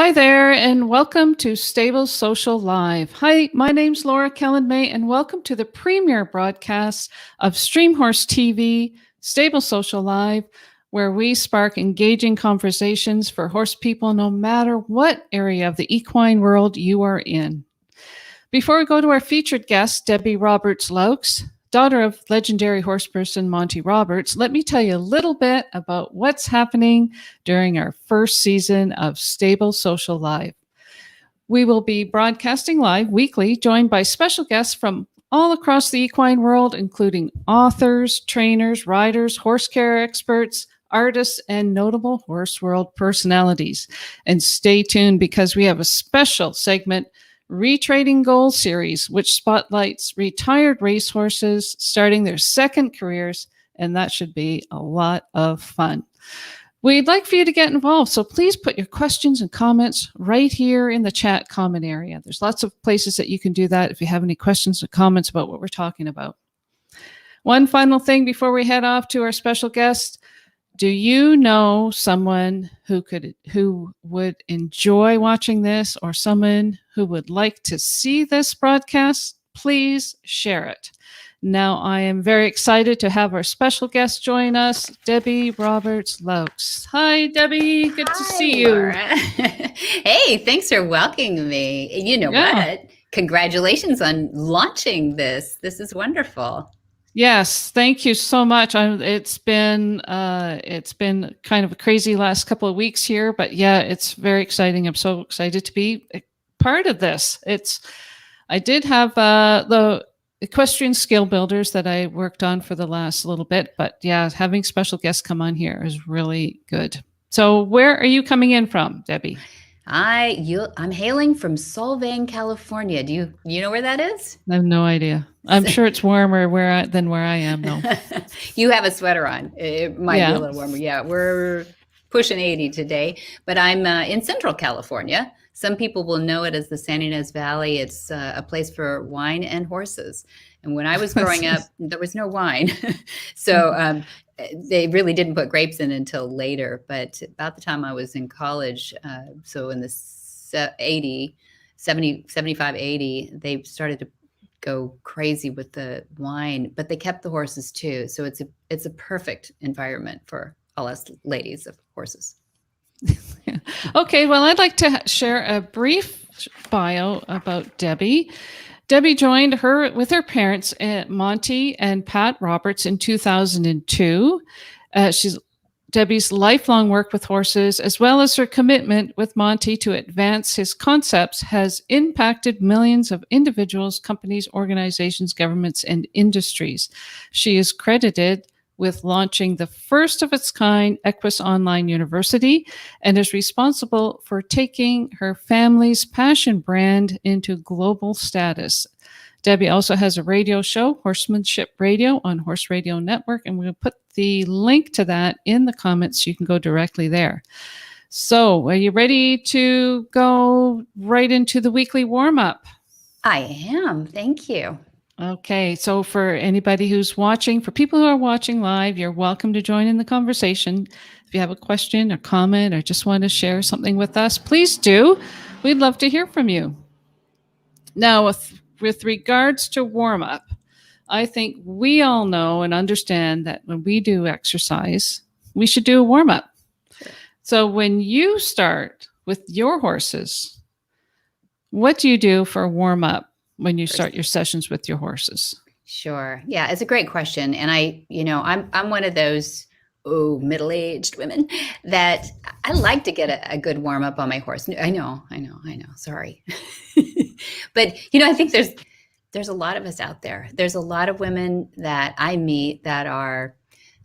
Hi there, and welcome to Stable Social Live. Hi, my name's Laura Kellen May, and welcome to the premiere broadcast of StreamHorseTV Stable Social Live, where we spark engaging conversations for horse people no matter what area of the equine world you are in. Before we go to our featured guest, Debbie Roberts Loucks, daughter of legendary horseperson Monty Roberts, let me tell you a little bit about what's happening during our first season of Stable Social Live. We will be broadcasting live weekly, joined by special guests from all across the equine world, including authors, trainers, riders, horse care experts, artists, and notable horse world personalities. And stay tuned because we have a special segment, Retrading Goals series, which spotlights retired racehorses starting their second careers, and that should be a lot of fun. We'd like for you to get involved, so please put your questions and comments right here in the chat comment area. There's lots of places that you can do that if you have any questions or comments about what we're talking about. One final thing before we head off to our special guest. Do you know someone who would enjoy watching this, or someone who would like to see this broadcast? Please share it. Now, I am very excited to have our special guest join us, Debbie Roberts Loucks. Hi, Debbie. Good to see you. Laura. Hey, thanks for welcoming me. You know what? Congratulations on launching this. This is wonderful. Yes, thank you so much. It's been kind of a crazy last couple of weeks here, but yeah, it's very exciting. I'm so excited to be a part of this. I did have the equestrian skill builders that I worked on for the last little bit, but yeah, having special guests come on here is really good. So, where are you coming in from, Debbie? I'm hailing from Solvang, California. Do you know where that is? I have no idea. I'm sure it's warmer than where I am, though. You have a sweater on. It might be a little warmer. Yeah, we're pushing 80 today, but I'm in Central California. Some people will know it as the San Ynez Valley. It's a place for wine and horses. And when I was growing up, there was no wine. So they really didn't put grapes in until later. But about the time I was in college, so in the 75, 80, they started to go crazy with the wine, but they kept the horses too. So it's a perfect environment for all us ladies of horses. Okay, well, I'd like to share a brief bio about Debbie. Debbie joined with her parents, Monty and Pat Roberts, in 2002. Debbie's lifelong work with horses, as well as her commitment with Monty to advance his concepts, has impacted millions of individuals, companies, organizations, governments, and industries. She is credited with launching the first of its kind Equus Online University and is responsible for taking her family's passion brand into global status. Debbie also has a radio show, Horsemanship Radio, on Horse Radio Network, and we'll put the link to that in the comments so you can go directly there. So, are you ready to go right into the weekly warm-up? I am. Thank you. Okay, so for anybody who's watching, for people who are watching live, you're welcome to join in the conversation. If you have a question or comment or just want to share something with us, please do. We'd love to hear from you. Now, with regards to warm-up, I think we all know and understand that when we do exercise, we should do a warm-up. Sure. So when you start with your horses, what do you do for a warm-up when you start your sessions with your horses? Sure. Yeah, it's a great question. And I'm one of those middle-aged women that I like to get a good warm-up on my horse. I know. Sorry. But, I think there's a lot of us out there. There's a lot of women that I meet that are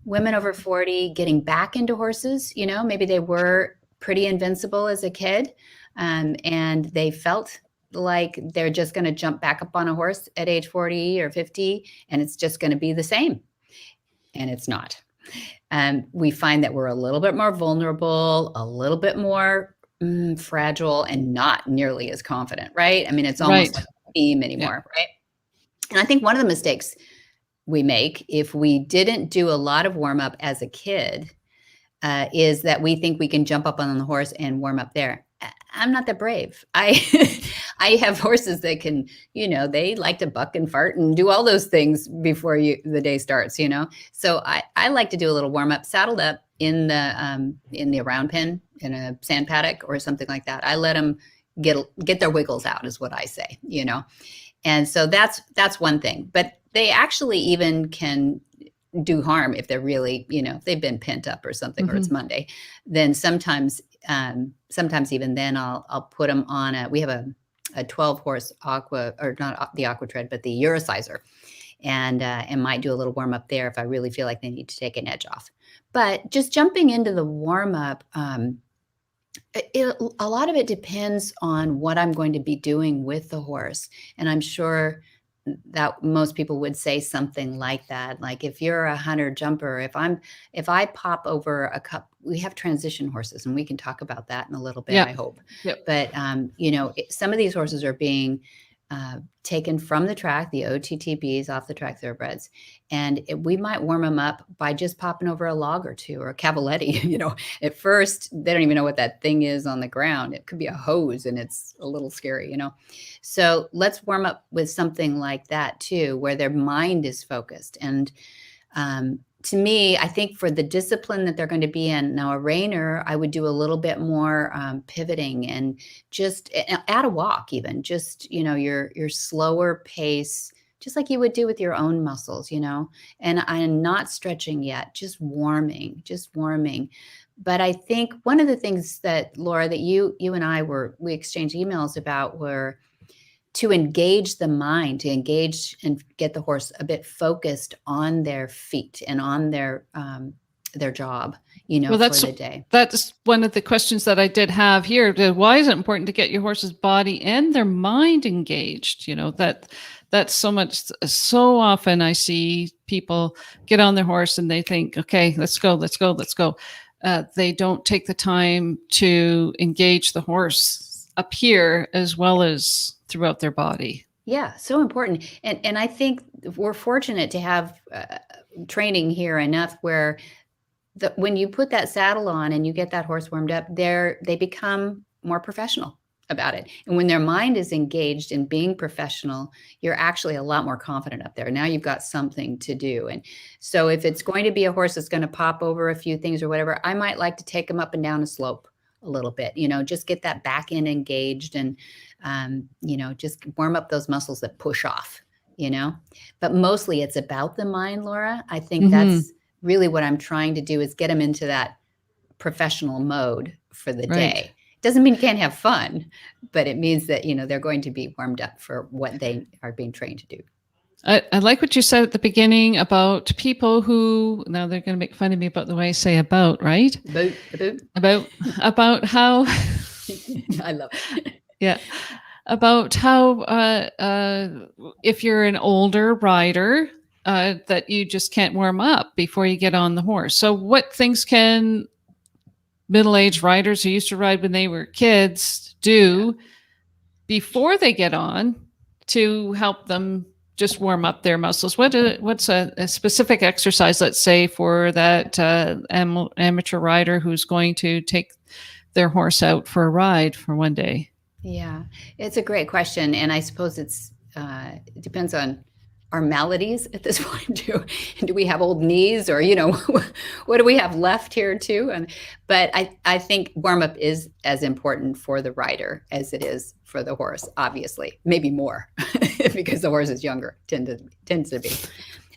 women over 40 getting back into horses. Maybe they were pretty invincible as a kid, and they felt like they're just going to jump back up on a horse at age 40 or 50, and it's just going to be the same. And it's not. We find that we're a little bit more vulnerable, a little bit more fragile, and not nearly as confident, right? I mean, it's almost like a theme anymore, right? And I think one of the mistakes we make if we didn't do a lot of warm up as a kid is that we think we can jump up on the horse and warm up there. I'm not that brave. I I have horses that can, they like to buck and fart and do all those things before the day starts. So I like to do a little warm up, saddled up in the around pen in a sand paddock or something like that. I let them get their wiggles out, is what I say. And so that's one thing. But they actually even can do harm if they're really, if they've been pent up or something, or it's Monday. Then sometimes even then I'll put them on we have a 12 horse aqua, or not the aqua tread, but the Eurosizer, and might do a little warm up there if I really feel like they need to take an edge off. But just jumping into the warm up, a lot of it depends on what I'm going to be doing with the horse. And I'm sure that most people would say something like that. Like if you're a hunter jumper, if I pop over a cup, we have transition horses, and we can talk about that in a little bit, I hope. Yep. But, some of these horses are being taken from the track, the OTTBs, off the track thoroughbreds. And we might warm them up by just popping over a log or two, or a cavaletti. At first, they don't even know what that thing is on the ground. It could be a hose, and it's a little scary. So let's warm up with something like that too, where their mind is focused. And to me, I think for the discipline that they're going to be in now, a reiner, I would do a little bit more pivoting, and just add a walk, even just, your slower pace, just like you would do with your own muscles, and I'm not stretching yet, just warming. But I think one of the things that, Laura, that you and I we exchanged emails about were to engage the mind, to engage and get the horse a bit focused on their feet and on their job, for the day. That's one of the questions that I did have here. Why is it important to get your horse's body and their mind engaged? That's so often I see people get on their horse and they think, okay, let's go. They don't take the time to engage the horse up here as well as throughout their body. Yeah, so important. And I think we're fortunate to have training here enough where when you put that saddle on and you get that horse warmed up, they become more professional about it. And when their mind is engaged in being professional, you're actually a lot more confident up there. Now you've got something to do. And so if it's going to be a horse that's going to pop over a few things or whatever, I might like to take them up and down a slope a little bit, just get that back end engaged, and just warm up those muscles that push off, but mostly it's about the mind, Laura. I think that's really what I'm trying to do, is get them into that professional mode for the day. Doesn't mean you can't have fun, but it means that, they're going to be warmed up for what they are being trained to do. I like what you said at the beginning about people who, now they're going to make fun of me about the way I say about, right? About how. I love it. Yeah. About how if you're an older rider, that you just can't warm up before you get on the horse. So what things can middle-aged riders who used to ride when they were kids do before they get on to help them just warm up their muscles? What's a specific exercise, let's say, for that amateur rider who's going to take their horse out for a ride for one day? Yeah, it's a great question. And I suppose it depends on our maladies at this point too. Do we have old knees, or, what do we have left here too? But I think warm up is as important for the rider as it is for the horse, obviously, maybe more because the horse is younger, tends to be.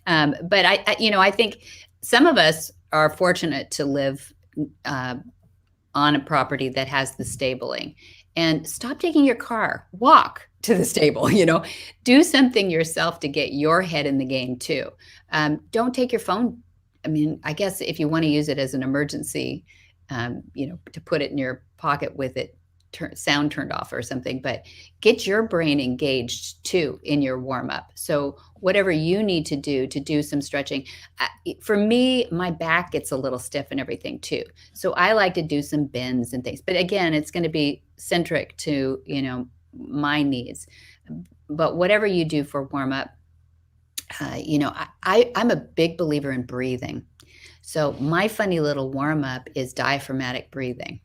But I think some of us are fortunate to live on a property that has the stabling. And stop taking your car, walk to the stable, do something yourself to get your head in the game too. Don't take your phone. I mean, I guess if you want to use it as an emergency, to put it in your pocket with it, sound turned off or something, but get your brain engaged too in your warm up. So whatever you need to do some stretching. For me, my back gets a little stiff and everything too. So I like to do some bends and things, but again, it's going to be centric to, my needs. But whatever you do for warm up, I'm a big believer in breathing. So my funny little warm up is diaphragmatic breathing.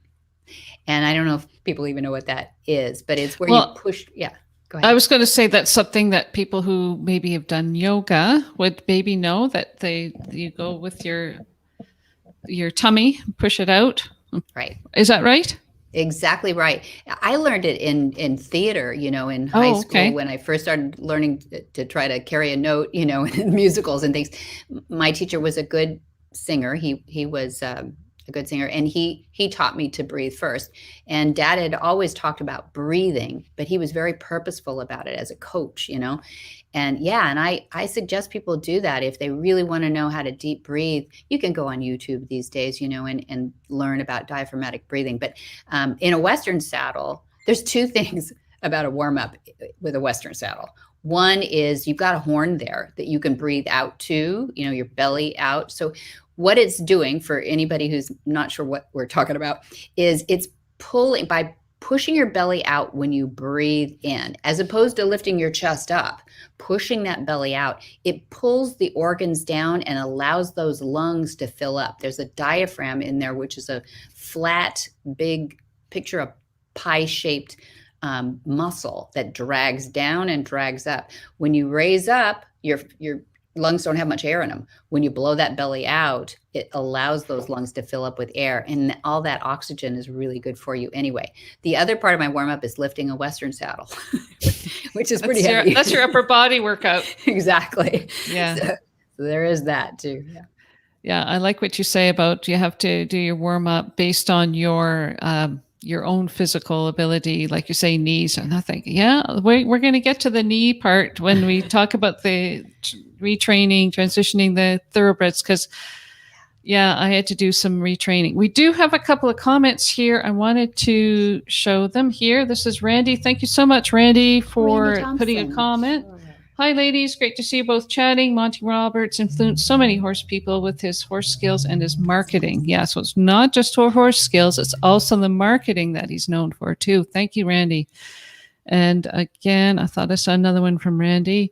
And I don't know if people even know what that is, but it's where you Well, push. Yeah, go ahead. I was going to say that's something that people who maybe have done yoga would maybe know, that you go with your tummy, push it out. Right. Is that right? Exactly right. I learned it in theater, in high Oh, school okay. when I first started learning to try to carry a note, in musicals and things. My teacher was a good singer. He was a good singer, and he taught me to breathe first. And Dad had always talked about breathing, but he was very purposeful about it as a coach, And yeah, and I suggest people do that if they really want to know how to deep breathe. You can go on YouTube these days, and learn about diaphragmatic breathing. But in a Western saddle, there's two things about a warm up with a Western saddle. One is you've got a horn there that you can breathe out to, your belly out. So what it's doing, for anybody who's not sure what we're talking about, is it's pulling by pushing your belly out when you breathe in, as opposed to lifting your chest up. Pushing that belly out, it pulls the organs down and allows those lungs to fill up. There's a diaphragm in there, which is a flat, big, picture a pie-shaped muscle that drags down and drags up. When you raise up, your lungs don't have much air in them. When you blow that belly out, it allows those lungs to fill up with air, and all that oxygen is really good for you anyway. The other part of my warm-up is lifting a Western saddle, which is pretty heavy. That's your upper body workout. Exactly. Yeah. So there is that too. Yeah. Yeah, I like what you say about you have to do your warm up based on your own physical ability, like you say, knees or nothing. Yeah, we're going to get to the knee part when we talk about the retraining, transitioning the thoroughbreds, because yeah, I had to do some retraining. We do have a couple of comments here. I wanted to show them here. This is Randy. Thank you so much, Randy, for putting a comment. Sure. Hi, ladies. Great to see you both chatting. Monty Roberts influenced so many horse people with his horse skills and his marketing. Yeah, so it's not just horse skills. It's also the marketing that he's known for, too. Thank you, Randy. And again, I thought I saw another one from Randy.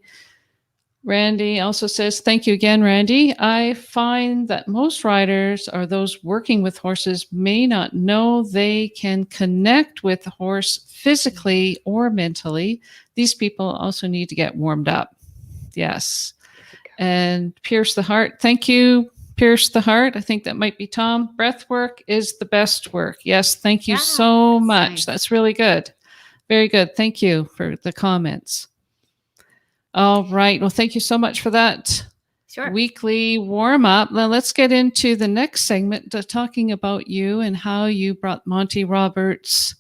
Randy also says, thank you again, Randy. I find that most riders or those working with horses may not know they can connect with the horse physically or mentally. These people also need to get warmed up. Yes. And Pierce the Heart. Thank you, Pierce the Heart. I think that might be Tom. Breath work is the best work. Yes. Thank you so much. Nice. That's really good. Very good. Thank you for the comments. All right. Well, thank you so much for that weekly warm up. Now let's get into the next segment, talking about you and how you brought Monty Roberts'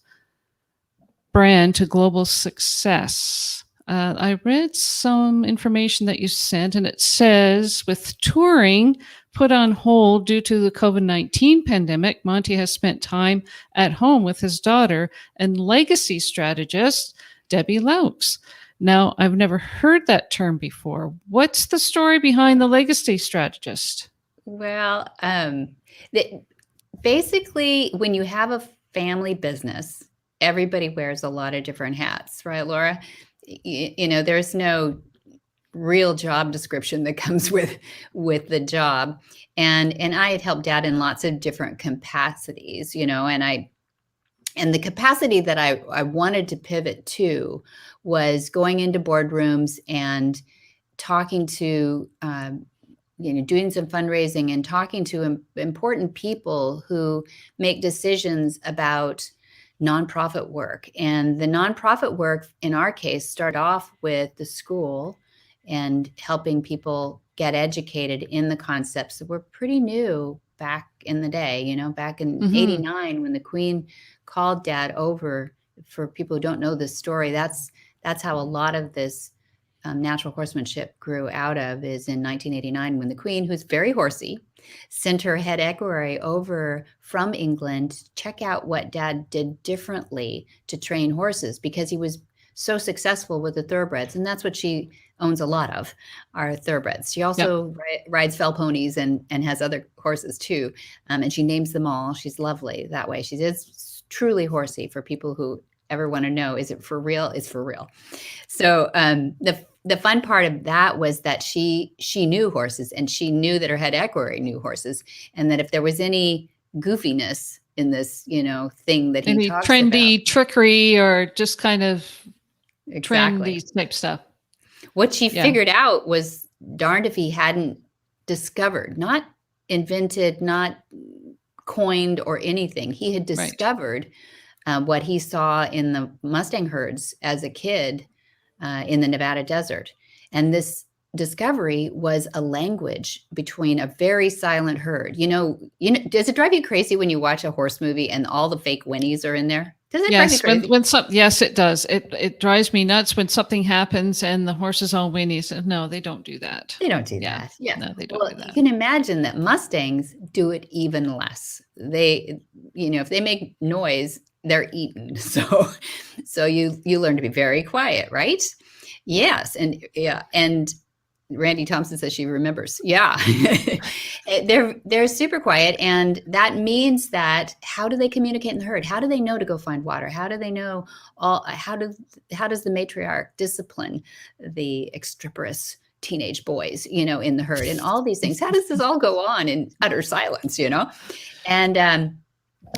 brand to global success. I read some information that you sent, and it says, with touring put on hold due to the COVID-19 pandemic, Monty has spent time at home with his daughter and legacy strategist, Debbie Loucks. Now, I've never heard that term before. What's the story behind the legacy strategist? Well, basically, when you have a family business, everybody wears a lot of different hats, right, Laura? There's no real job description that comes with the job. And I had helped Dad in lots of different capacities, and the capacity that I wanted to pivot to was going into boardrooms and talking to, doing some fundraising and talking to important people who make decisions about nonprofit work. And the nonprofit work, in our case, started off with the school and helping people get educated in the concepts that were pretty new back in the day, back in 89 when the Queen called Dad over. For people who don't know this story, that's how a lot of this natural horsemanship grew out of, is in 1989 when the Queen, who's very horsey, sent her head equerry over from England to check out what Dad did differently to train horses, because he was so successful with the thoroughbreds. And that's what she owns a lot of, are thoroughbreds. She also rides fell ponies and has other horses too. And she names them all. She's lovely that way. She is truly horsey. For people who ever want to know, is it for real? It's for real. So the fun part of that was that she knew horses, and she knew that her head equerry knew horses, and that if there was any goofiness in this, thing that he Any talks about. trendy trickery or just kind of Exactly. trendy type stuff. What she Yeah. figured out was darned if he hadn't discovered, not invented, not coined or anything. He had Right. discovered what he saw in the Mustang herds as a kid in the Nevada desert. And this discovery was a language between a very silent herd. Does it drive you crazy when you watch a horse movie and all the fake whinnies are in there? Does it drive you Yes, crazy? yes, it does. It drives me nuts when something happens and the horses all whinnies. No, they don't do that. They don't do Yeah. that. Yeah. No, they don't Well, do that. you can imagine that Mustangs do it even less. They, if they make noise, they're eaten. So you learn to be very quiet, right? Yes. And Randy Thompson says she remembers. Yeah. They're super quiet. And that means that how do they communicate in the herd? How do they know to go find water? How do they know how does the matriarch discipline the extraporous teenage boys, in the herd and all these things? How does this all go on in utter silence, And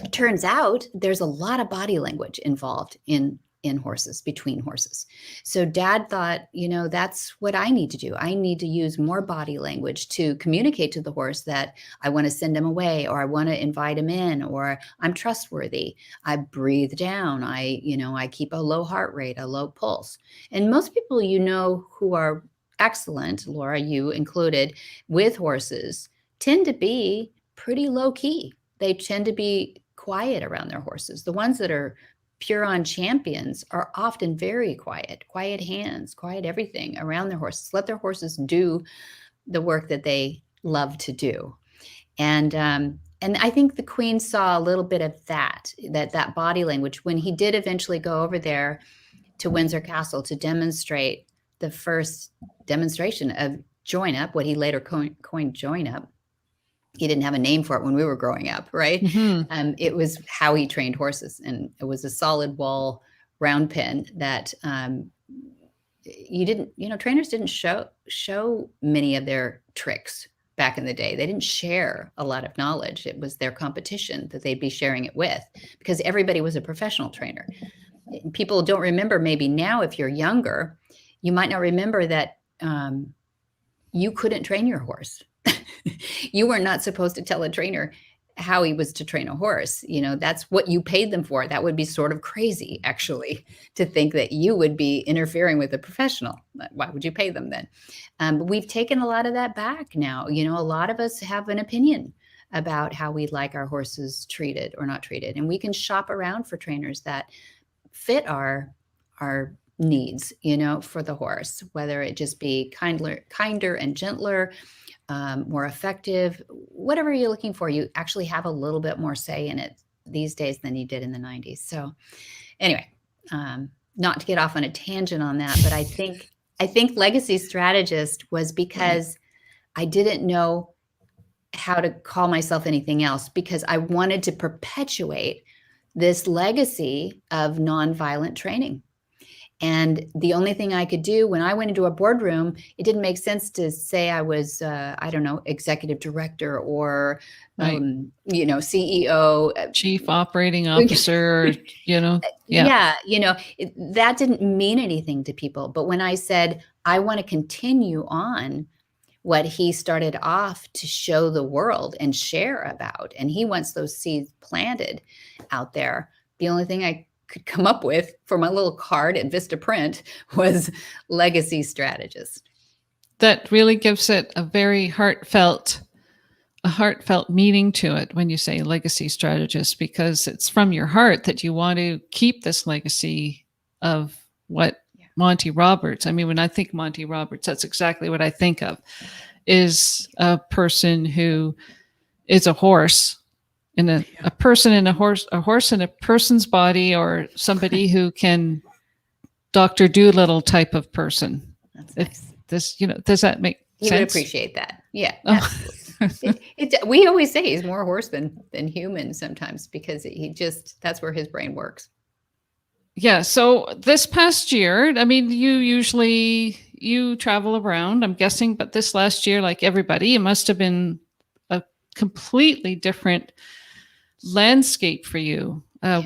it turns out there's a lot of body language involved in horses, between horses. So Dad thought, that's what I need to do. I need to use more body language to communicate to the horse that I want to send him away, or I want to invite him in, or I'm trustworthy. I breathe down. I keep a low heart rate, a low pulse. And most people, who are excellent, Laura, you included, with horses, tend to be pretty low key. They tend to be quiet around their horses. The ones that are Huron champions are often very quiet hands, quiet everything around their horses. Let their horses do the work that they love to do. And I think the Queen saw a little bit of that body language when he did eventually go over there to Windsor Castle to demonstrate the first demonstration of join up, what he later coined join up. He didn't have a name for it when we were growing up, right? Mm-hmm. It was how he trained horses, and it was a solid wall round pen that trainers didn't show many of their tricks back in the day. They didn't share a lot of knowledge. It was their competition that they'd be sharing it with, because everybody was a professional trainer. People don't remember, maybe now if you're younger, you might not remember that you couldn't train your horse. You were not supposed to tell a trainer how he was to train a horse. That's what you paid them for. That would be sort of crazy, actually, to think that you would be interfering with a professional. Why would you pay them then? But we've taken a lot of that back now. A lot of us have an opinion about how we'd like our horses treated or not treated. And we can shop around for trainers that fit our needs, for the horse, whether it just be kinder and gentler, more effective, whatever you're looking for. You actually have a little bit more say in it these days than you did in the 90s. So anyway, not to get off on a tangent on that, but I think Legacy Strategist was because I didn't know how to call myself anything else, because I wanted to perpetuate this legacy of nonviolent training. And the only thing I could do when I went into a boardroom, it didn't make sense to say I was, executive director or, Right. CEO, Chief Operating Officer, Yeah. That didn't mean anything to people. But when I said, I want to continue on what he started off to show the world and share about, and he wants those seeds planted out there, the only thing I could come up with for my little card at Vista Print was Legacy Strategist. That really gives it a very heartfelt meaning to it when you say Legacy Strategist, because it's from your heart that you want to keep this legacy of what Monty Roberts. I mean, when I think Monty Roberts, that's exactly what I think of, is a person who is a horse in a person in a horse in a person's body, or somebody who can Dr. Doolittle type of person. That's nice. Does that make sense? He would appreciate that. Yeah. We always say he's more horse than human sometimes, because that's where his brain works. Yeah. So this past year, I mean, you travel around, I'm guessing, but this last year, like everybody, it must have been a completely different landscape for you. Yeah.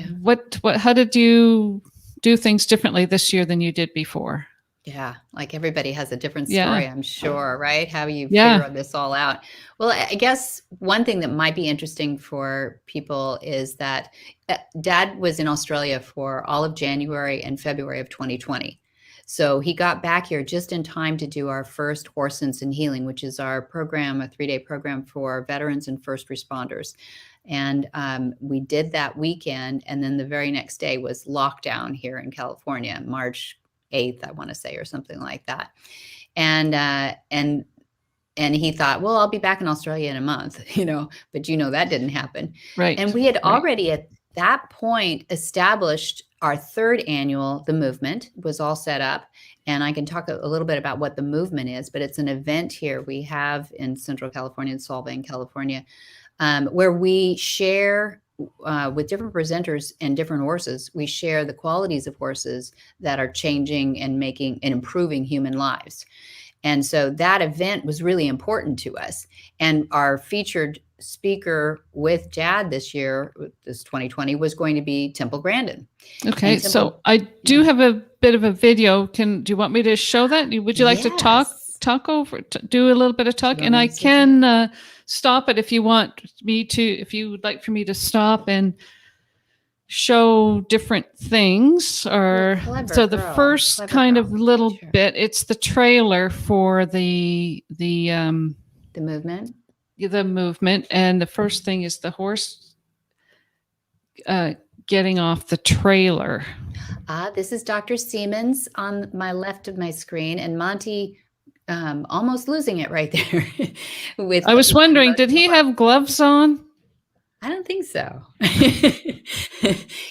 How did you do things differently this year than you did before? Yeah, like everybody has a different Yeah. story, I'm sure, right? How you Yeah. figure this all out. Well, I guess one thing that might be interesting for people is that Dad was in Australia for all of January and February of 2020. So he got back here just in time to do our first Horse Sense and Healing, which is our program, a 3-day program for veterans and first responders. And we did that weekend. And then the very next day was lockdown here in California, March 8th, I want to say, or something like that. And he thought, well, I'll be back in Australia in a month, but that didn't happen. Right. And we had already at that point established our third annual, The Movement was all set up. And I can talk a little bit about what The Movement is, but it's an event here we have in Central California, in Solvang, California, where we share with different presenters and different horses, we share the qualities of horses that are changing and making and improving human lives. And so that event was really important to us. And our featured speaker with Dad this year, this 2020, was going to be Temple Grandin. Okay, so I do have a bit of a video. Do you want me to show that? Would you like to talk over, do a little bit of talk? And I can stop it if you want me to, if you would like for me to stop and show different things. Or so the first kind of little bit, it's the trailer for the movement. The movement, and the first thing is the horse getting off the trailer. This is Dr. Siemens on my left of my screen, and Monty almost losing it right there. I was wondering, did he have gloves on? I don't think so.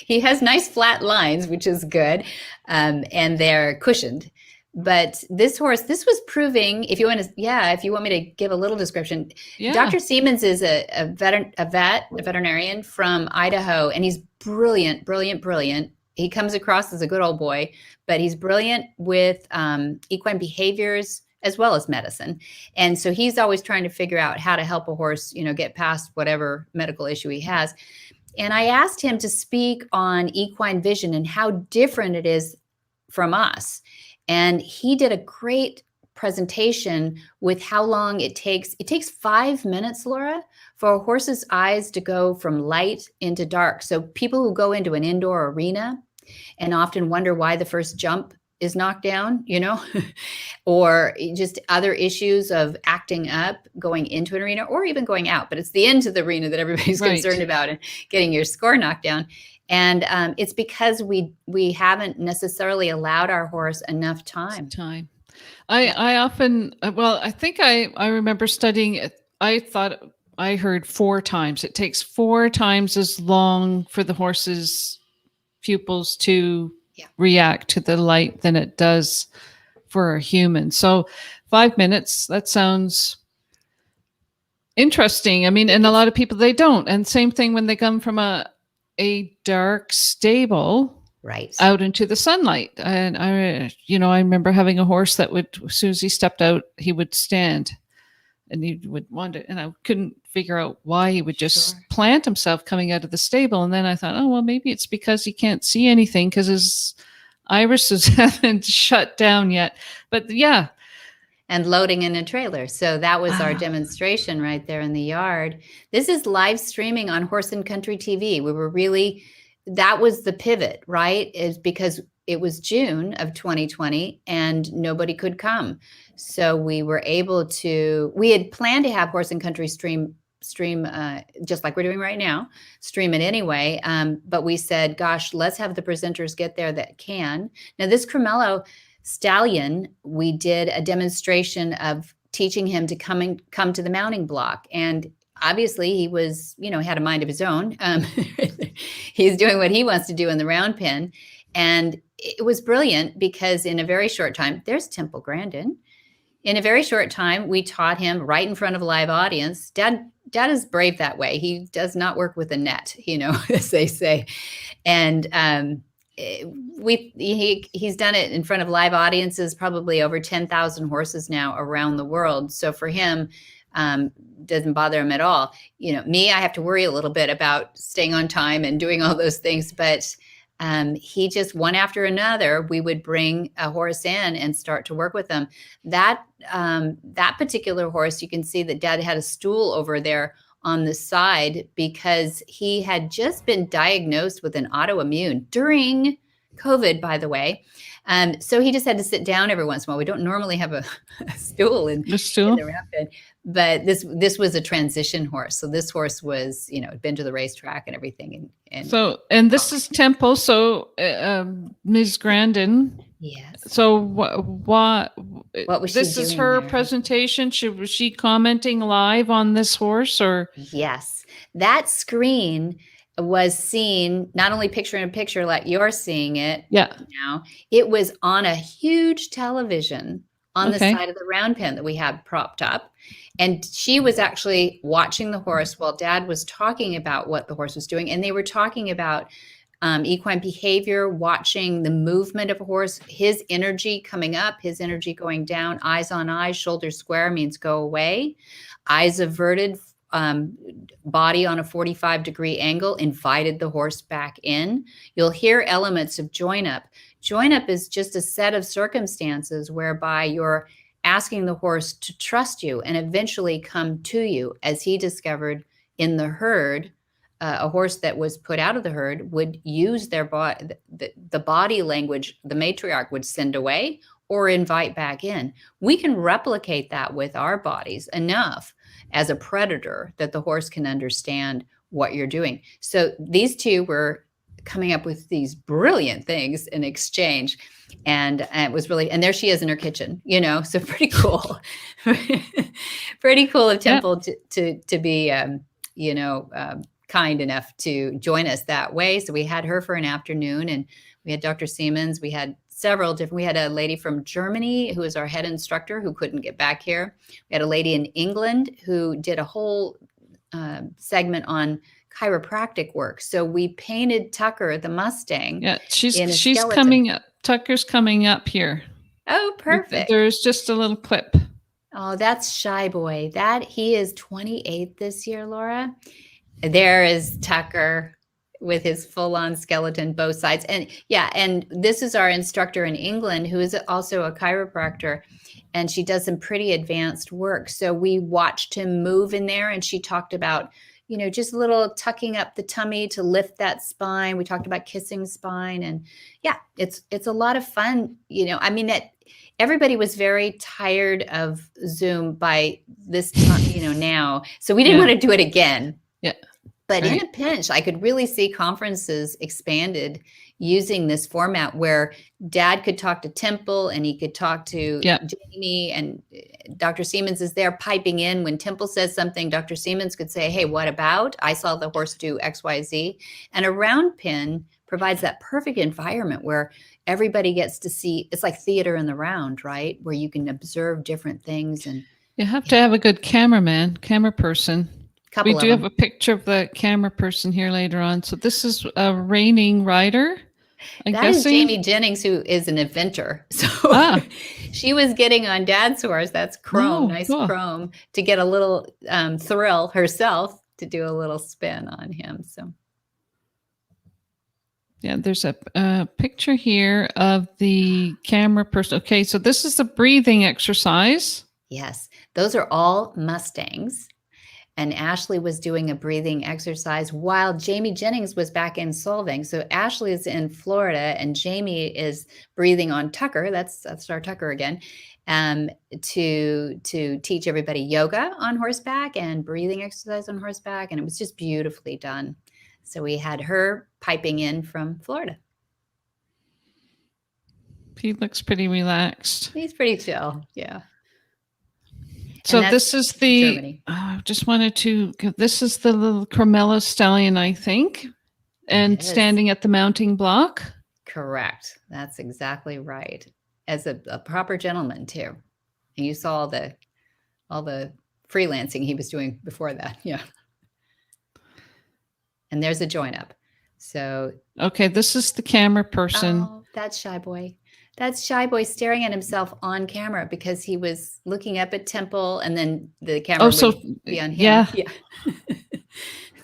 He has nice flat lines, which is good, and they're cushioned. But this horse, this was proving, if you want me to give a little description, Dr. Siemens is a veterinarian from Idaho, and he's brilliant, brilliant, brilliant. He comes across as a good old boy, but he's brilliant with equine behaviors as well as medicine. And so he's always trying to figure out how to help a horse, get past whatever medical issue he has. And I asked him to speak on equine vision and how different it is from us. And he did a great presentation with how long it takes. It takes 5 minutes, Laura, for a horse's eyes to go from light into dark. So people who go into an indoor arena and often wonder why the first jump is knocked down, or just other issues of acting up, going into an arena, or even going out. But it's the end of the arena that everybody's concerned about, and getting your score knocked down. And it's because we haven't necessarily allowed our horse enough time. I often, I think I remember studying it. I thought I heard 4 times. It takes 4 times as long for the horse's pupils to react to the light than it does for a human. So 5 minutes, that sounds interesting. I mean, and a lot of people, they don't. And same thing when they come from a dark stable out into the sunlight. And I remember having a horse that would, as soon as he stepped out, he would stand and he would wander. And I couldn't figure out why he would just plant himself coming out of the stable. And then I thought, oh, well, maybe it's because he can't see anything because his irises haven't shut down yet. But yeah. And loading in a trailer. So that was our demonstration right there in the yard. This is live streaming on Horse and Country TV. That was the pivot, right? Is because it was June of 2020 and nobody could come. So we were able to, we had planned to have Horse and Country stream just like we're doing right now, stream it anyway. But we said, gosh, let's have the presenters get there that can. Now this Cremello stallion, we did a demonstration of teaching him to come to the mounting block. And obviously he was, had a mind of his own. He's doing what he wants to do in the round pen. And it was brilliant because in a very short time, there's Temple Grandin. In a very short time, we taught him right in front of a live audience. Dad is brave that way. He does not work with a net, as they say. And he's done it in front of live audiences, probably over 10,000 horses now around the world. So for him, Doesn't bother him at all. Me, I have to worry a little bit about staying on time and doing all those things, but he just, one after another, we would bring a horse in and start to work with them. That particular horse, you can see that Dad had a stool over there on the side because he had just been diagnosed with an autoimmune during COVID, by the way. So he just had to sit down every once in a while. We don't normally have a stool in the round pen, but this was a transition horse. So this horse was, been to the racetrack and everything. And this is Temple. So Ms. Grandin. Yes. So what was this she is doing her there? presentation? Was she commenting live on this horse, or? Yes, that screen was seen not only picture in picture like you're seeing it now, it was on a huge television on the side of the round pen that we had propped up. And she was actually watching the horse while Dad was talking about what the horse was doing. And they were talking about equine behavior, watching the movement of a horse, his energy coming up, his energy going down, eyes on eyes, shoulders square means go away, eyes averted, body on a 45-degree angle, invited the horse back in. You'll hear elements of join up. Join up is just a set of circumstances whereby you're asking the horse to trust you and eventually come to you. As he discovered in the herd, a horse that was put out of the herd would use their body, the body language, the matriarch would send away or invite back in. We can replicate that with our bodies enough as a predator that the horse can understand what you're doing. So these two were coming up with these brilliant things in exchange. And it was really, and there she is in her kitchen, so pretty cool. Pretty cool of Temple to be, kind enough to join us that way. So we had her for an afternoon, and we had Dr. Siemens. We had we had a lady from Germany who was our head instructor who couldn't get back here. We had a lady in England who did a whole segment on chiropractic work. So we painted Tucker, the Mustang. Yeah, she's coming up. Tucker's coming up here. Oh, perfect. There's just a little clip. Oh, that's Shy Boy. He is 28 this year, Laura. There is Tucker with his full-on skeleton, both sides. And this is our instructor in England, who is also a chiropractor, and she does some pretty advanced work. So we watched him move in there, and she talked about, just a little tucking up the tummy to lift that spine. We talked about kissing spine, and it's a lot of fun. Everybody was very tired of Zoom by this time, now. So we didn't want to do it again. Yeah. But in a pinch, I could really see conferences expanded using this format where Dad could talk to Temple and he could talk to Jamie, and Dr. Siemens is there piping in. When Temple says something, Dr. Siemens could say, hey, what about? I saw the horse do X, Y, Z. And a round pin provides that perfect environment where everybody gets to see. It's like theater in the round, right? Where you can observe different things. And you have to have a good camera person. We do have a picture of the camera person here later on. So this is a reigning rider. That is Jamie Jennings, who is an inventor. So she was getting on Dad's horse. That's chrome, chrome, to get a little thrill herself to do a little spin on him. So yeah, there's a picture here of the camera person. Okay, so this is the breathing exercise. Yes, those are all Mustangs. And Ashley was doing a breathing exercise while Jamie Jennings was back in Solvang. So Ashley is in Florida and Jamie is breathing on Tucker. That's our Tucker again. To teach everybody yoga on horseback and breathing exercise on horseback. And it was just beautifully done. So we had her piping in from Florida. He looks pretty relaxed. He's pretty chill. Yeah. So this is the, just wanted to, this is the little Carmelo stallion, I think, and standing at the mounting block. Correct. That's exactly right. As a proper gentleman too. And you saw all the freelancing he was doing before that. Yeah. And there's a join up. So. Okay. This is the camera person. Oh, that's Shy Boy. That's Shy Boy staring at himself on camera because he was looking up at Temple, and then the camera so would be on him. yeah, Yeah.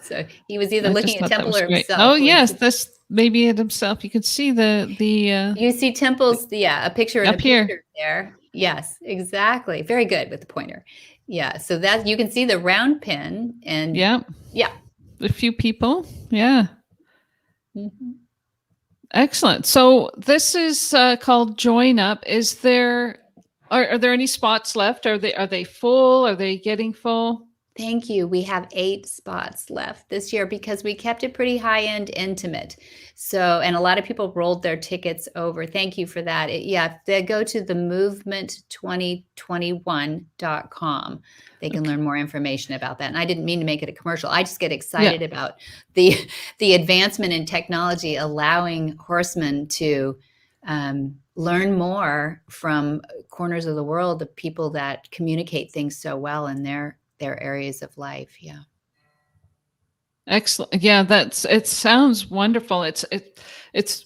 So he was either I looking just at thought that Temple was or great. himself. Oh yes, this maybe it himself. You can see You see Temple's, a picture in a up here. picture there. Yes, exactly. Very good with the pointer. Yeah. So that you can see the round pin, and Yeah, yeah. a few people. Yeah. Mhm. Excellent. So this is called Join Up. Is there are there any spots left? Are they full? Are they getting full? Thank you. We have 8 spots left this year because we kept it pretty high-end intimate. So, and a lot of people rolled their tickets over. Thank you for that. They go to the movement2021.com. They can learn more information about that. And I didn't mean to make it a commercial. I just get excited about the advancement in technology allowing horsemen to learn more from corners of the world, the people that communicate things so well in their areas of life. Yeah. Excellent. Yeah, it sounds wonderful. It's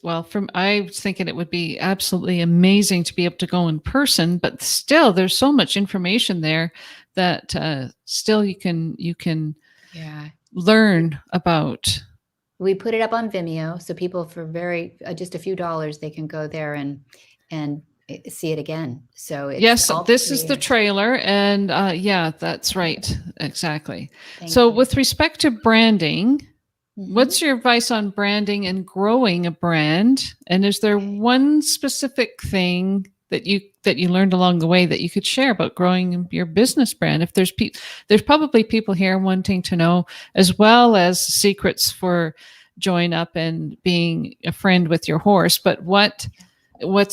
well, I was thinking it would be absolutely amazing to be able to go in person, but still there's so much information there that still you can learn about. We put it up on Vimeo, so people for just a few dollars they can go there and see it again. So it's Yes, all this is the free. trailer, and yeah, that's right, exactly. Thank So you. with respect to branding, Mhm. what's your advice on branding and growing a brand? And is there one specific thing that you learned along the way that you could share about growing your business brand? If there's probably people here wanting to know, as well as secrets for Join Up and being a friend with your horse, but what's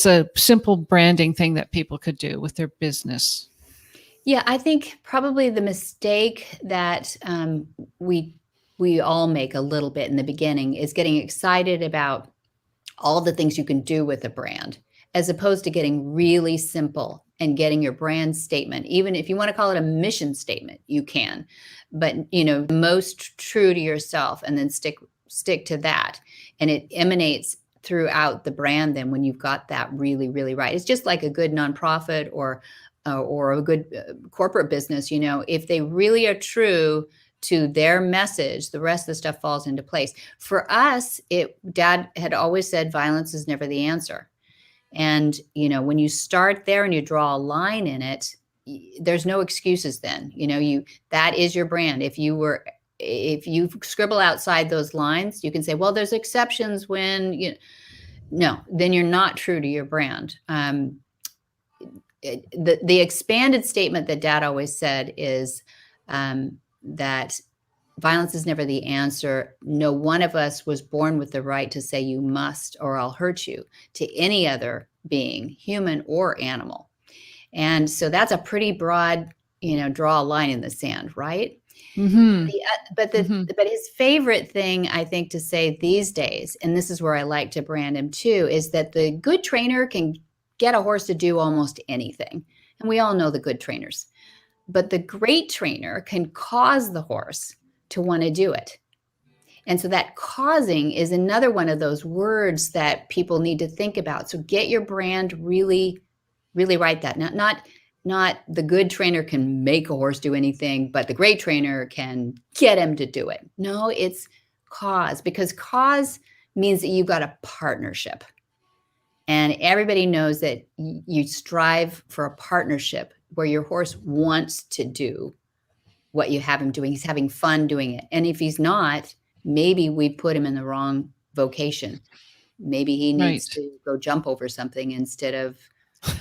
a simple branding thing that people could do with their business? Yeah, I think probably the mistake that we all make a little bit in the beginning is getting excited about all the things you can do with a brand, as opposed to getting really simple and getting your brand statement. Even if you want to call it a mission statement, you can, but most true to yourself, and then stick to that, and it emanates throughout the brand. Then when you've got that really, really right, it's just like a good nonprofit or a good corporate business. If they really are true to their message, the rest of the stuff falls into place. For us, Dad had always said violence is never the answer. And, when you start there and you draw a line in it, there's no excuses then. That is your brand. If you scribble outside those lines, you can say, well, there's exceptions when, no, then you're not true to your brand. The expanded statement that Dad always said is that violence is never the answer. No one of us was born with the right to say you must or I'll hurt you to any other being, human or animal. And so that's a pretty broad, draw a line in the sand, right? Mm-hmm. But his favorite thing, I think, to say these days, and this is where I like to brand him too, is that the good trainer can get a horse to do almost anything. And we all know the good trainers. But the great trainer can cause the horse to want to do it. And so that causing is another one of those words that people need to think about. So get your brand really, really right. That not the good trainer can make a horse do anything, but the great trainer can get him to do it. No, it's cause, because cause means that you've got a partnership. And everybody knows that you strive for a partnership where your horse wants to do what you have him doing. He's having fun doing it. And if he's not, maybe we put him in the wrong vocation. Maybe he needs to go jump over something instead of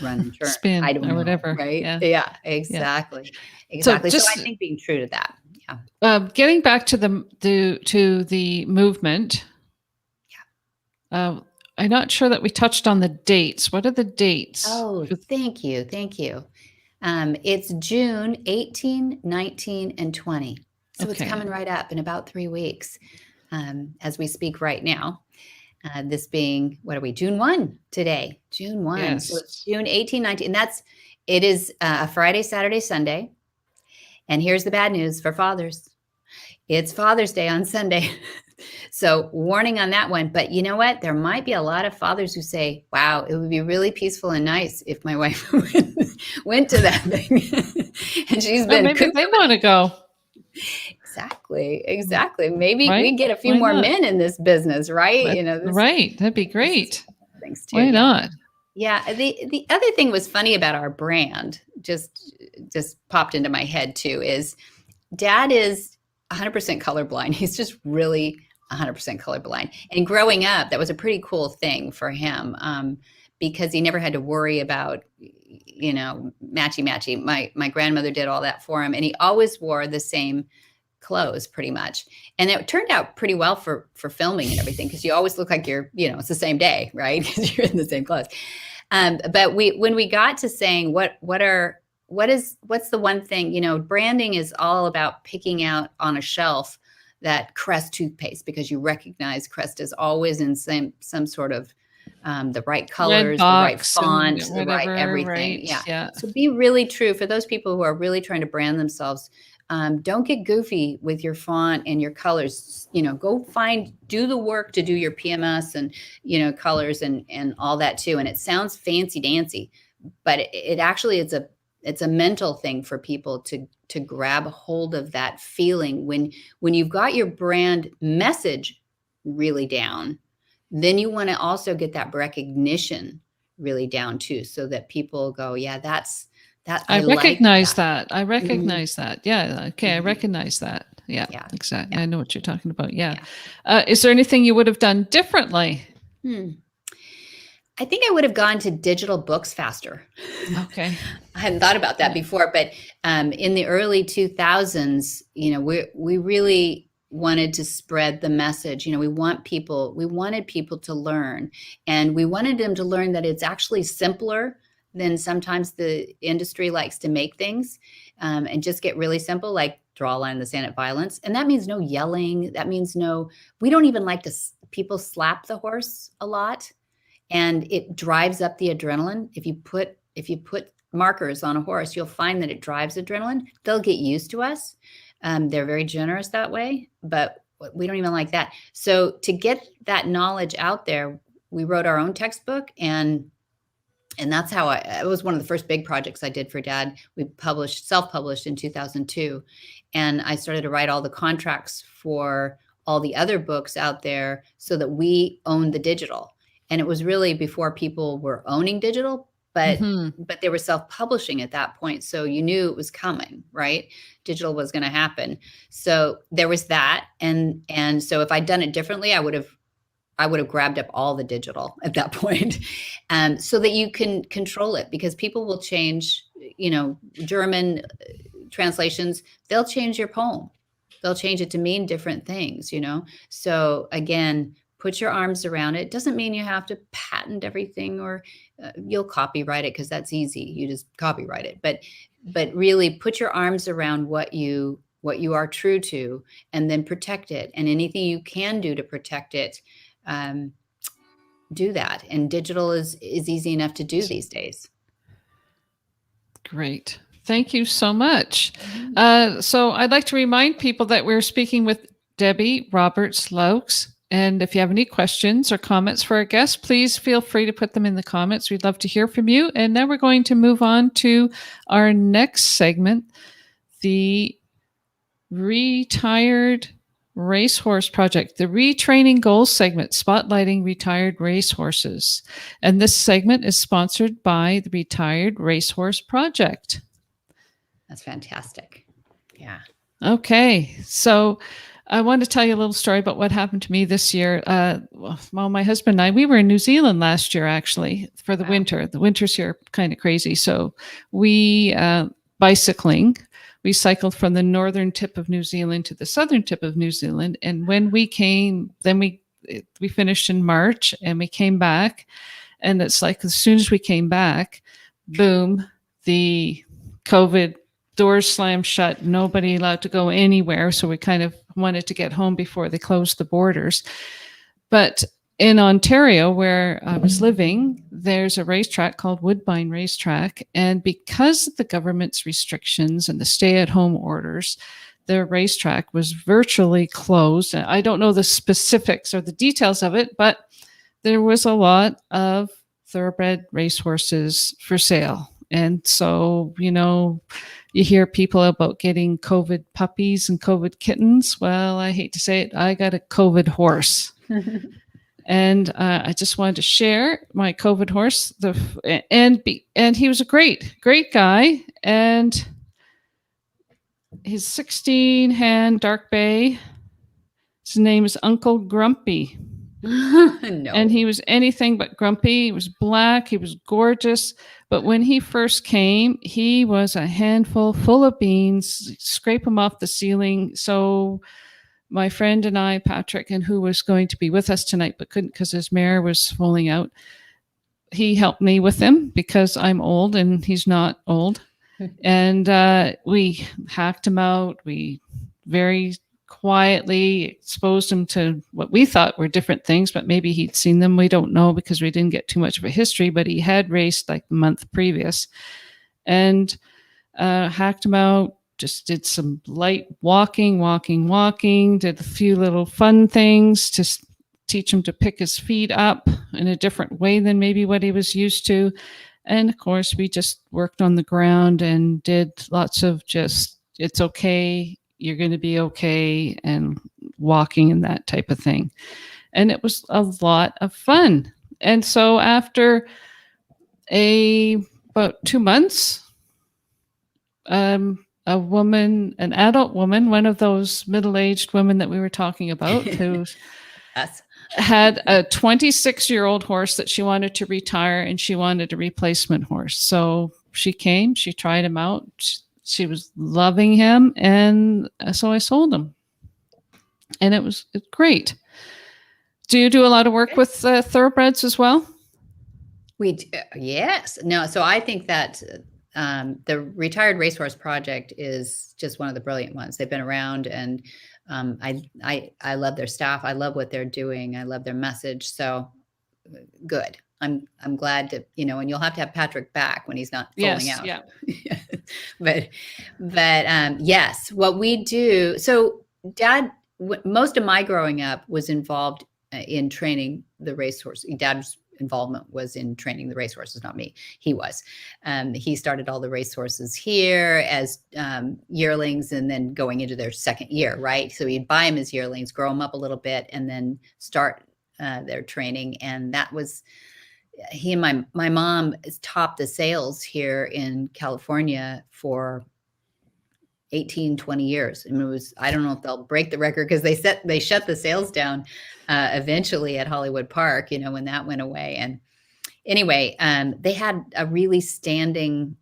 run and turn. Spin I don't or know, whatever. right? Yeah, exactly. Yeah. Exactly. So I think being true to that. Yeah. Getting back to the movement. Yeah. I'm not sure that we touched on the dates. What are the dates? Oh, thank you. Thank you. It's June 18, 19, and 20. So It's coming right up in about 3 weeks as we speak right now. This being, what are we, June 1 today? June 1. Yes. So it's June 18, 19. And it is a Friday, Saturday, Sunday. And here's the bad news for fathers. It's Father's Day on Sunday. So warning on that one. But you know what? There might be a lot of fathers who say, wow, it would be really peaceful and nice if my wife went to that thing. And she's been maybe they want to go. Exactly. Maybe Right? we get a few Why more not? men in this business, right? Right. That'd be great. Thanks to Why not? Yeah. The other thing was funny about our brand, just popped into my head too, is Dad is 100% colorblind. He's just really 100% colorblind. And growing up, that was a pretty cool thing for him, because he never had to worry about, matchy. My grandmother did all that for him, and he always wore the same clothes pretty much. And it turned out pretty well for filming and everything, because you always look like you're, it's the same day, right? Because you're in the same clothes. But when we got to saying what's the one thing, branding is all about picking out on a shelf that Crest toothpaste, because you recognize Crest is always in some sort of the right colors, the right font, the right everything. Right. Yeah. So be really true for those people who are really trying to brand themselves. Don't get goofy with your font and your colors. Go do the work to do your PMS and, colors and all that too. And it sounds fancy dancy, but it actually it's a mental thing for people to grab a hold of that feeling when you've got your brand message really down. Then you want to also get that recognition really down too, so that people go, yeah, that's that. I recognize like that. I recognize that. Yeah. Okay. I recognize that. Yeah. Exactly. Yeah. I know what you're talking about. Yeah. Is there anything you would have done differently? I think I would have gone to digital books faster. Okay. I hadn't thought about that before, but in the early 2000s, we really wanted to spread the message. We wanted people to learn, and we wanted them to learn that it's actually simpler than sometimes the industry likes to make things, and just get really simple, like draw a line in the sand at violence. And that means no yelling. That means we don't even like people slap the horse a lot. And it drives up the adrenaline. If you put markers on a horse, you'll find that it drives adrenaline. They'll get used to us. They're very generous that way, but we don't even like that. So to get that knowledge out there, we wrote our own textbook, and that's how it was one of the first big projects I did for Dad. We self-published in 2002, and I started to write all the contracts for all the other books out there so that we owned the digital. And it was really before people were owning digital, but they were self-publishing at that point. So you knew it was coming, right? Digital was going to happen. So there was that. And so if I'd done it differently, I would have grabbed up all the digital at that point, so that you can control it, because people will change, German translations, they'll change your poem. They'll change it to mean different things, So again, put your arms around it. Doesn't mean you have to patent everything, or you'll copyright it, because that's easy. You just copyright it. But really put your arms around what you are true to, and then protect it. And anything you can do to protect it, do that. And digital is easy enough to do these days. Great. Thank you so much. So I'd like to remind people that we're speaking with Debbie Roberts Loucks. And if you have any questions or comments for our guests, please feel free to put them in the comments. We'd love to hear from you. And now we're going to move on to our next segment, the Retired Racehorse Project, the Retraining Goals segment, spotlighting retired racehorses. And this segment is sponsored by the Retired Racehorse Project. That's fantastic. Yeah. Okay. So I want to tell you a little story about what happened to me this year. Well, my husband and I, we were in New Zealand last year, actually, for the winter. The winters here are kind of crazy. So we, bicycling, we cycled from the northern tip of New Zealand to the southern tip of New Zealand. And when we came, then we finished in March, and we came back. And it's like, as soon as we came back, boom, the COVID doors slammed shut, nobody allowed to go anywhere. So we kind of wanted to get home before they closed the borders. But in Ontario, where I was living, there's a racetrack called Woodbine Racetrack. And because of the government's restrictions and the stay-at-home orders, their racetrack was virtually closed. I don't know the specifics or the details of it, but there was a lot of thoroughbred racehorses for sale. And so, you hear people about getting COVID puppies and COVID kittens. Well, I hate to say it, I got a COVID horse. And I just wanted to share my COVID horse. And he was a great great guy. And his 16-hand dark bay, his name is Uncle Grumpy. No. And he was anything but grumpy. He was black. He was gorgeous. But when he first came, he was a handful full of beans. Scrape him off the ceiling. So my friend and I, Patrick, and who was going to be with us tonight but couldn't because his mare was falling out, he helped me with him because I'm old and he's not old. And we hacked him out. We very quietly exposed him to what we thought were different things, but maybe he'd seen them. We don't know because we didn't get too much of a history, but he had raced like the month previous. And hacked him out, just did some light walking, did a few little fun things to teach him to pick his feet up in a different way than maybe what he was used to. And of course, we just worked on the ground and did lots of just, it's okay, you're going to be okay, and walking and that type of thing. And it was a lot of fun. And so after about 2 months, a woman, an adult woman, one of those middle-aged women that we were talking about, who Yes. had a 26-year-old horse that she wanted to retire, and she wanted a replacement horse. So she came, she tried him out. She was loving him, and so I sold him. And it's great. Do you do a lot of work with thoroughbreds as well? We do, yes. No, so I think that the Retired Racehorse Project is just one of the brilliant ones. They've been around, and I love their staff. I love what they're doing. I love their message. So good. I'm glad to, and you'll have to have Patrick back when he's not falling out. Yeah. but yes, what we do. So Dad, most of my growing up was involved in training the racehorse. Dad's involvement was in training the racehorses, not me. He was. He started all the racehorses here as yearlings, and then going into their second year, right? So he'd buy them as yearlings, grow them up a little bit, and then start their training. And that was, he and my mom topped the sales here in California for 18, 20 years. I mean, I don't know if they'll break the record because they shut the sales down eventually at Hollywood Park, when that went away. And anyway, they had a really standing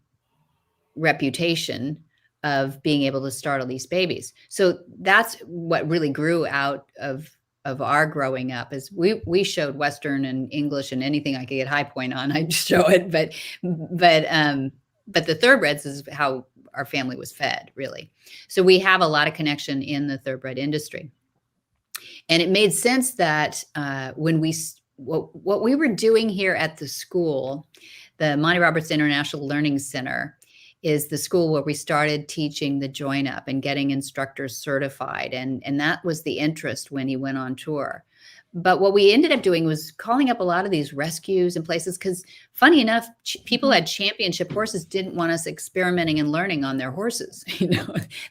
reputation of being able to start all these babies. So that's what really grew out of our growing up, is we showed Western and English and anything I could get high point on, I'd show it. But the thoroughbreds is how our family was fed, really. So we have a lot of connection in the thoroughbred industry. And it made sense that when what we were doing here at the school, the Monty Roberts International Learning Center, is the school where we started teaching the join up and getting instructors certified. And that was the interest when he went on tour. But what we ended up doing was calling up a lot of these rescues and places, because funny enough, people who had championship horses didn't want us experimenting and learning on their horses.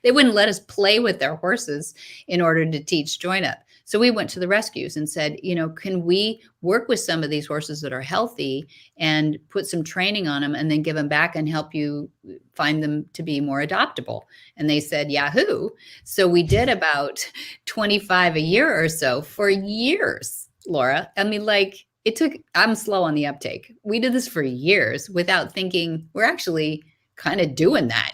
They wouldn't let us play with their horses in order to teach join up. So we went to the rescues and said, can we work with some of these horses that are healthy and put some training on them and then give them back and help you find them to be more adoptable? And they said, Yahoo. So we did about 25 a year or so for years, Laura. I mean, I'm slow on the uptake. We did this for years without thinking we're actually kind of doing that.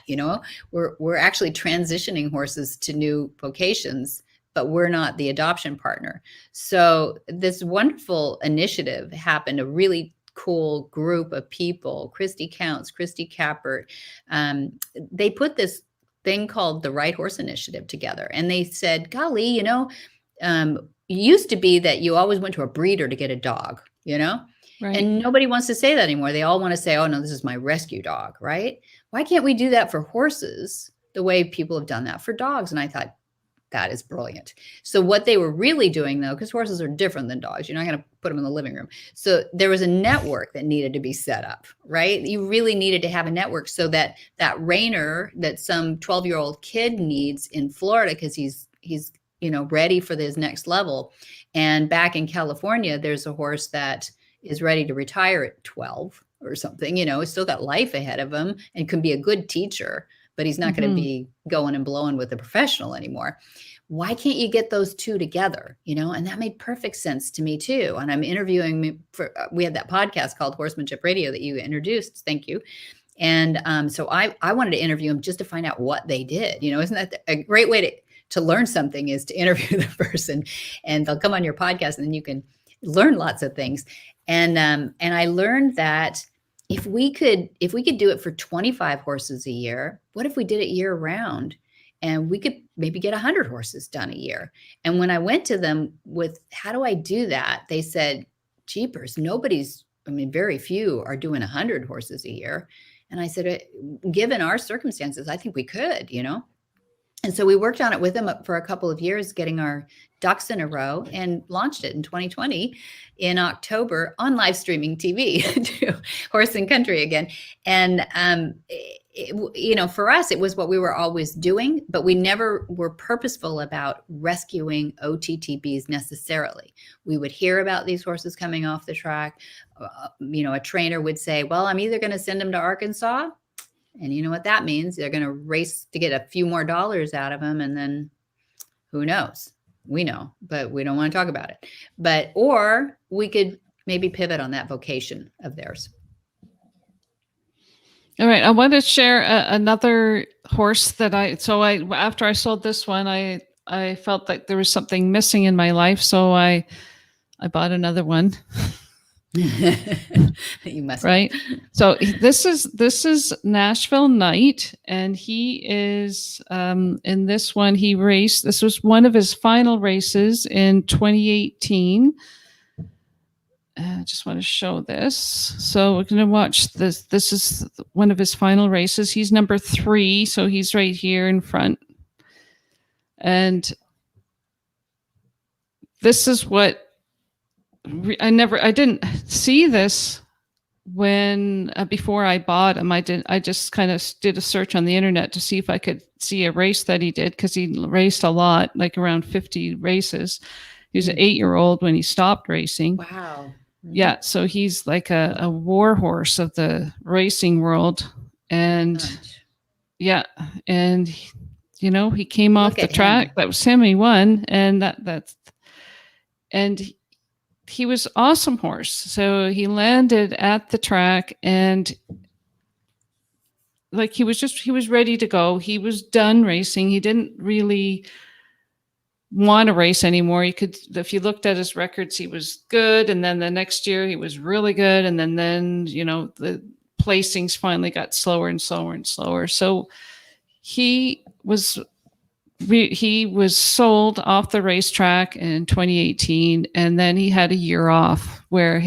We're actually transitioning horses to new vocations, but we're not the adoption partner. So this wonderful initiative happened, a really cool group of people, Christy Counts, Christy Cappert. They put this thing called the Right Horse Initiative together. And they said, golly, it used to be that you always went to a breeder to get a dog, Right. And nobody wants to say that anymore. They all want to say, oh, no, this is my rescue dog, right? Why can't we do that for horses? the way people have done that for dogs. And I thought, that is brilliant. So what they were really doing, though, because horses are different than dogs, you're not going to put them in the living room. So there was a network that needed to be set up, right? You really needed to have a network so that that reiner that some 12-year-old kid needs in Florida, because he's ready for his next level. And back in California, there's a horse that is ready to retire at 12 or something. He's still got life ahead of him and can be a good teacher, but he's not going to be going and blowing with a professional anymore. Why can't you get those two together? And that made perfect sense to me too. And I'm interviewing we had that podcast called Horsemanship Radio that you introduced. Thank you. And so I wanted to interview them just to find out what they did. Isn't that a great way to learn something, is to interview the person, and they'll come on your podcast and then you can learn lots of things. And I learned that if we could do it for 25 horses a year, what if we did it year round? And we could maybe get 100 horses done a year. And when I went to them with, how do I do that? They said, jeepers, very few are doing 100 horses a year. And I said, given our circumstances, I think we could, And so we worked on it with them for a couple of years, getting our ducks in a row, and launched it in 2020 in October on live streaming TV to Horse and Country again. And, for us, it was what we were always doing, but we never were purposeful about rescuing OTTBs necessarily. We would hear about these horses coming off the track. A trainer would say, well, I'm either going to send them to Arkansas, and you know what that means? They're going to race to get a few more dollars out of them. And then who knows? We know, but we don't want to talk about it. Or we could maybe pivot on that vocation of theirs. All right. I want to share another horse that after I sold this one, I felt like there was something missing in my life. So I bought another one. You must, right? So this is Nashville Knight, and he is in this one he raced. This was one of his final races in 2018. I just want to show this. So we're going to watch this. This is one of his final races. He's number 3, so he's right here in front. And this is what I didn't see this when before I bought him. I just kind of did a search on the internet to see if I could see a race that he did, because he raced a lot, like around 50 races. He was an 8-year-old when he stopped racing. Wow. Yeah, so he's like a war horse of the racing world. And yeah, and he came off the track. That was him. He won, and he was an awesome horse. So he landed at the track, and like he was ready to go. He was done racing. He didn't really want to race anymore. If you looked at his records, he was good. And then the next year he was really good. And then the placings finally got slower and slower and slower. So he was sold off the racetrack in 2018. And then he had a year off where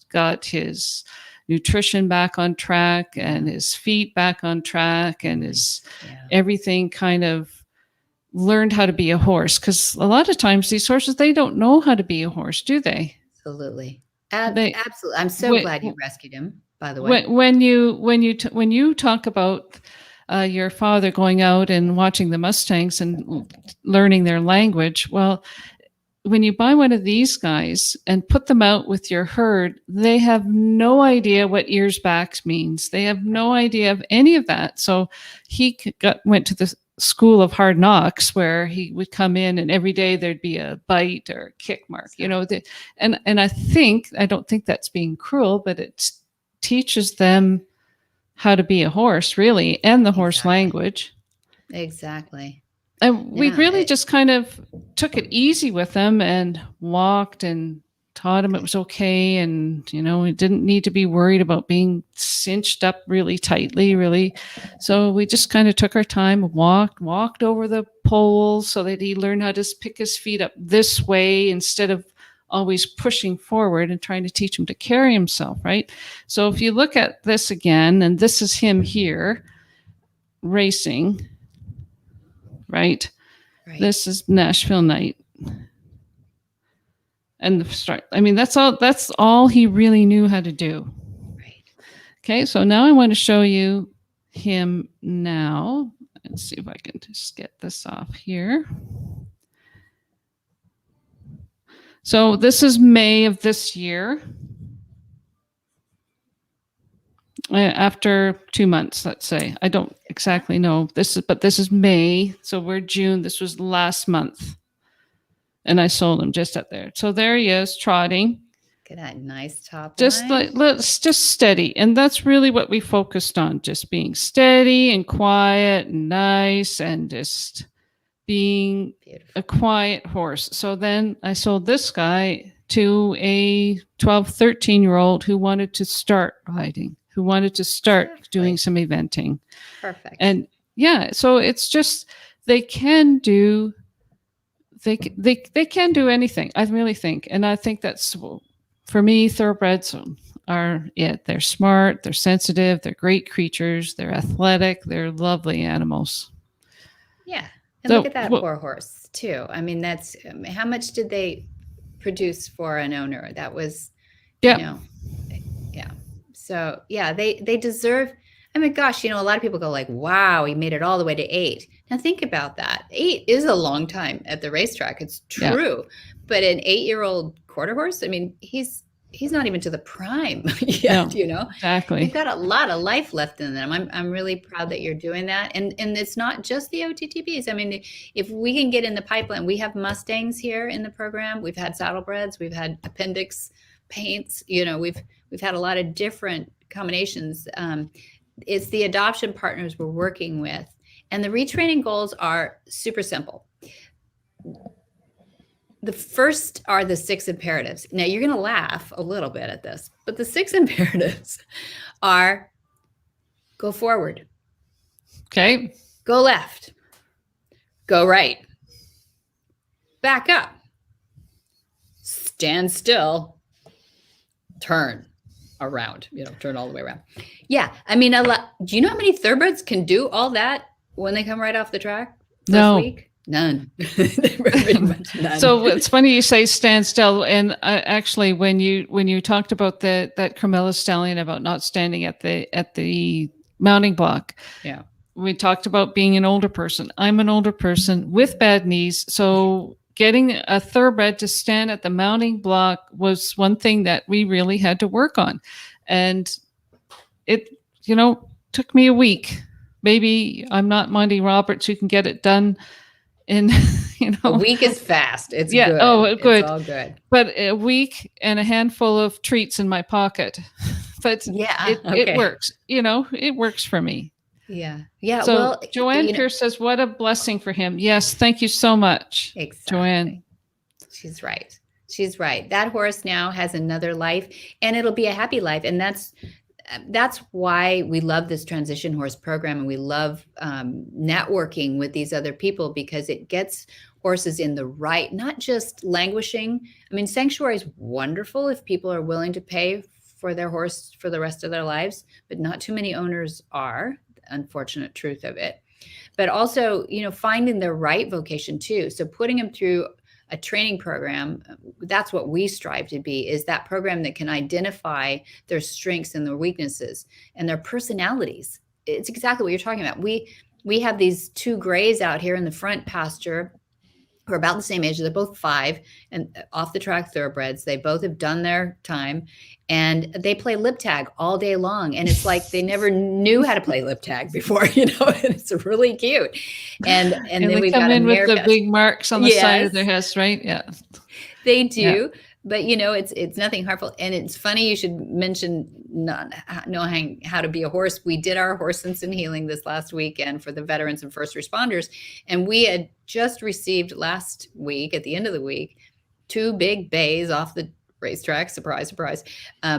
got his nutrition back on track and his feet back on track and his everything kind of learned how to be a horse. Because a lot of times these horses, they don't know how to be a horse, do they? Absolutely. Absolutely. I'm so glad you rescued him, by the way. When you talk about your father going out and watching the Mustangs and learning their language, well, when you buy one of these guys and put them out with your herd, they have no idea what ears back means. They have no idea of any of that. So he went to the school of hard knocks, where he would come in and every day there'd be a bite or a kick mark, and I don't think that's being cruel, but it teaches them how to be a horse, really, and the horse language. Exactly. And we really just kind of took it easy with them and walked and taught him it was okay. And, we didn't need to be worried about being cinched up really tightly, really. So we just kind of took our time, walked over the poles so that he learned how to pick his feet up this way instead of always pushing forward and trying to teach him to carry himself, right? So if you look at this again, and this is him here racing, right? Right. This is Nashville night. And the start. I mean, that's all he really knew how to do. Right. Okay, so now I want to show you him now. Let's see if I can just get this off here. So this is May of this year. After 2 months, let's say. I don't exactly know. This is May. So we're June. This was last month. And I sold him just up there. So there he is trotting. Look at that nice top Just line. let's just steady. And that's really what we focused on. Just being steady and quiet and nice and just being Beautiful. a quiet horse. So then I sold this guy to a 12, 13-year-old who wanted to start riding, who wanted to start doing some eventing. Perfect. And yeah, so it's just they can do anything, I really think. And I think that's, for me, thoroughbreds are it. They're smart, they're sensitive, they're great creatures, they're athletic, they're lovely animals. Yeah. And look at that poor horse too. I mean, that's how much did they produce for an owner? That was, yeah. So yeah, they deserve. I mean, gosh, a lot of people go like, wow, he made it all the way to 8. Now think about that. 8 is a long time at the racetrack. It's true. Yeah. But an 8-year-old quarter horse, I mean, he's not even to the prime yet, Exactly. You've got a lot of life left in them. I'm really proud that you're doing that. And it's not just the OTTBs. I mean, if we can get in the pipeline, we have Mustangs here in the program. We've had saddlebreds, we've had appendix paints, we've had a lot of different combinations. It's the adoption partners we're working with. And the retraining goals are super simple. The first are the 6 imperatives. Now, you're going to laugh a little bit at this, but the 6 imperatives are: go forward. Okay. Go left. Go right. Back up. Stand still. Turn around, turn all the way around. Yeah. I mean, do you know how many thoroughbreds can do all that when they come right off the track first week? None. None. So it's funny you say stand still. And actually, when you talked about that Carmela stallion about not standing at the mounting block, yeah, we talked about being an older person. I'm an older person with bad knees, so getting a thoroughbred to stand at the mounting block was one thing that we really had to work on. And it, took me a week. Maybe I'm not Monty Roberts who can get it done in, A week is fast. It's yeah, good. Oh, good. It's all good. But a week and a handful of treats in my pocket. But yeah, it works. It works for me. Yeah. Yeah. So well, Joanne Pierce says, what a blessing for him. Yes. Thank you so much. Exactly. Joanne. She's right. She's right. That horse now has another life, and it'll be a happy life. And that's why we love this transition horse program, and we love networking with these other people, because it gets horses in the right, not just languishing. I mean, sanctuary is wonderful if people are willing to pay for their horse for the rest of their lives, but not too many owners are. Unfortunate truth of it. But also, finding the right vocation too. So putting them through a training program, that's what we strive to be, is that program that can identify their strengths and their weaknesses and their personalities. It's exactly what you're talking about. We have these 2 grays out here in the front pasture who are about the same age. They're both 5 and off the track thoroughbreds. They both have done their time, and they play lip tag all day long. And it's like they never knew how to play lip tag before, and it's really cute. And then they we've come got in with the big marks on the side of their heads, right? Yeah, they do. Yeah. But it's nothing harmful. And it's funny you should mention not knowing how to be a horse. We did our horse sense and healing this last weekend for the veterans and first responders. And we had just received last week, at the end of the week, 2 big bays off the racetrack. Surprise, surprise.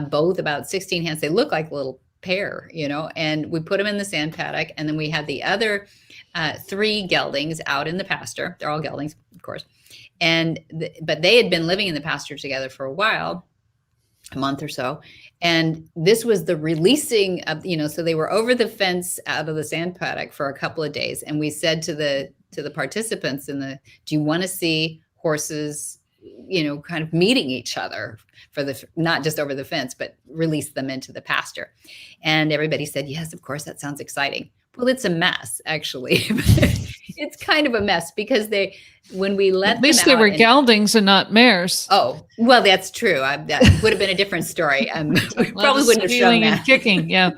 Both about 16 hands. They look like a little pair, and we put them in the sand paddock. And then we had the other 3 geldings out in the pasture. They're all geldings, of course. But they had been living in the pasture together for a while, a month or so. And this was the releasing of, so they were over the fence out of the sand paddock for a couple of days. And we said to the to the participants do you want to see horses, kind of meeting each other not just over the fence, but release them into the pasture? And everybody said, yes, of course, that sounds exciting. Well, it's a mess, actually. It's kind of a mess because when we let them out. At least they were geldings and not mares. Oh, well, that's true. That would have been a different story. We probably wouldn't have shown that. And kicking, yeah.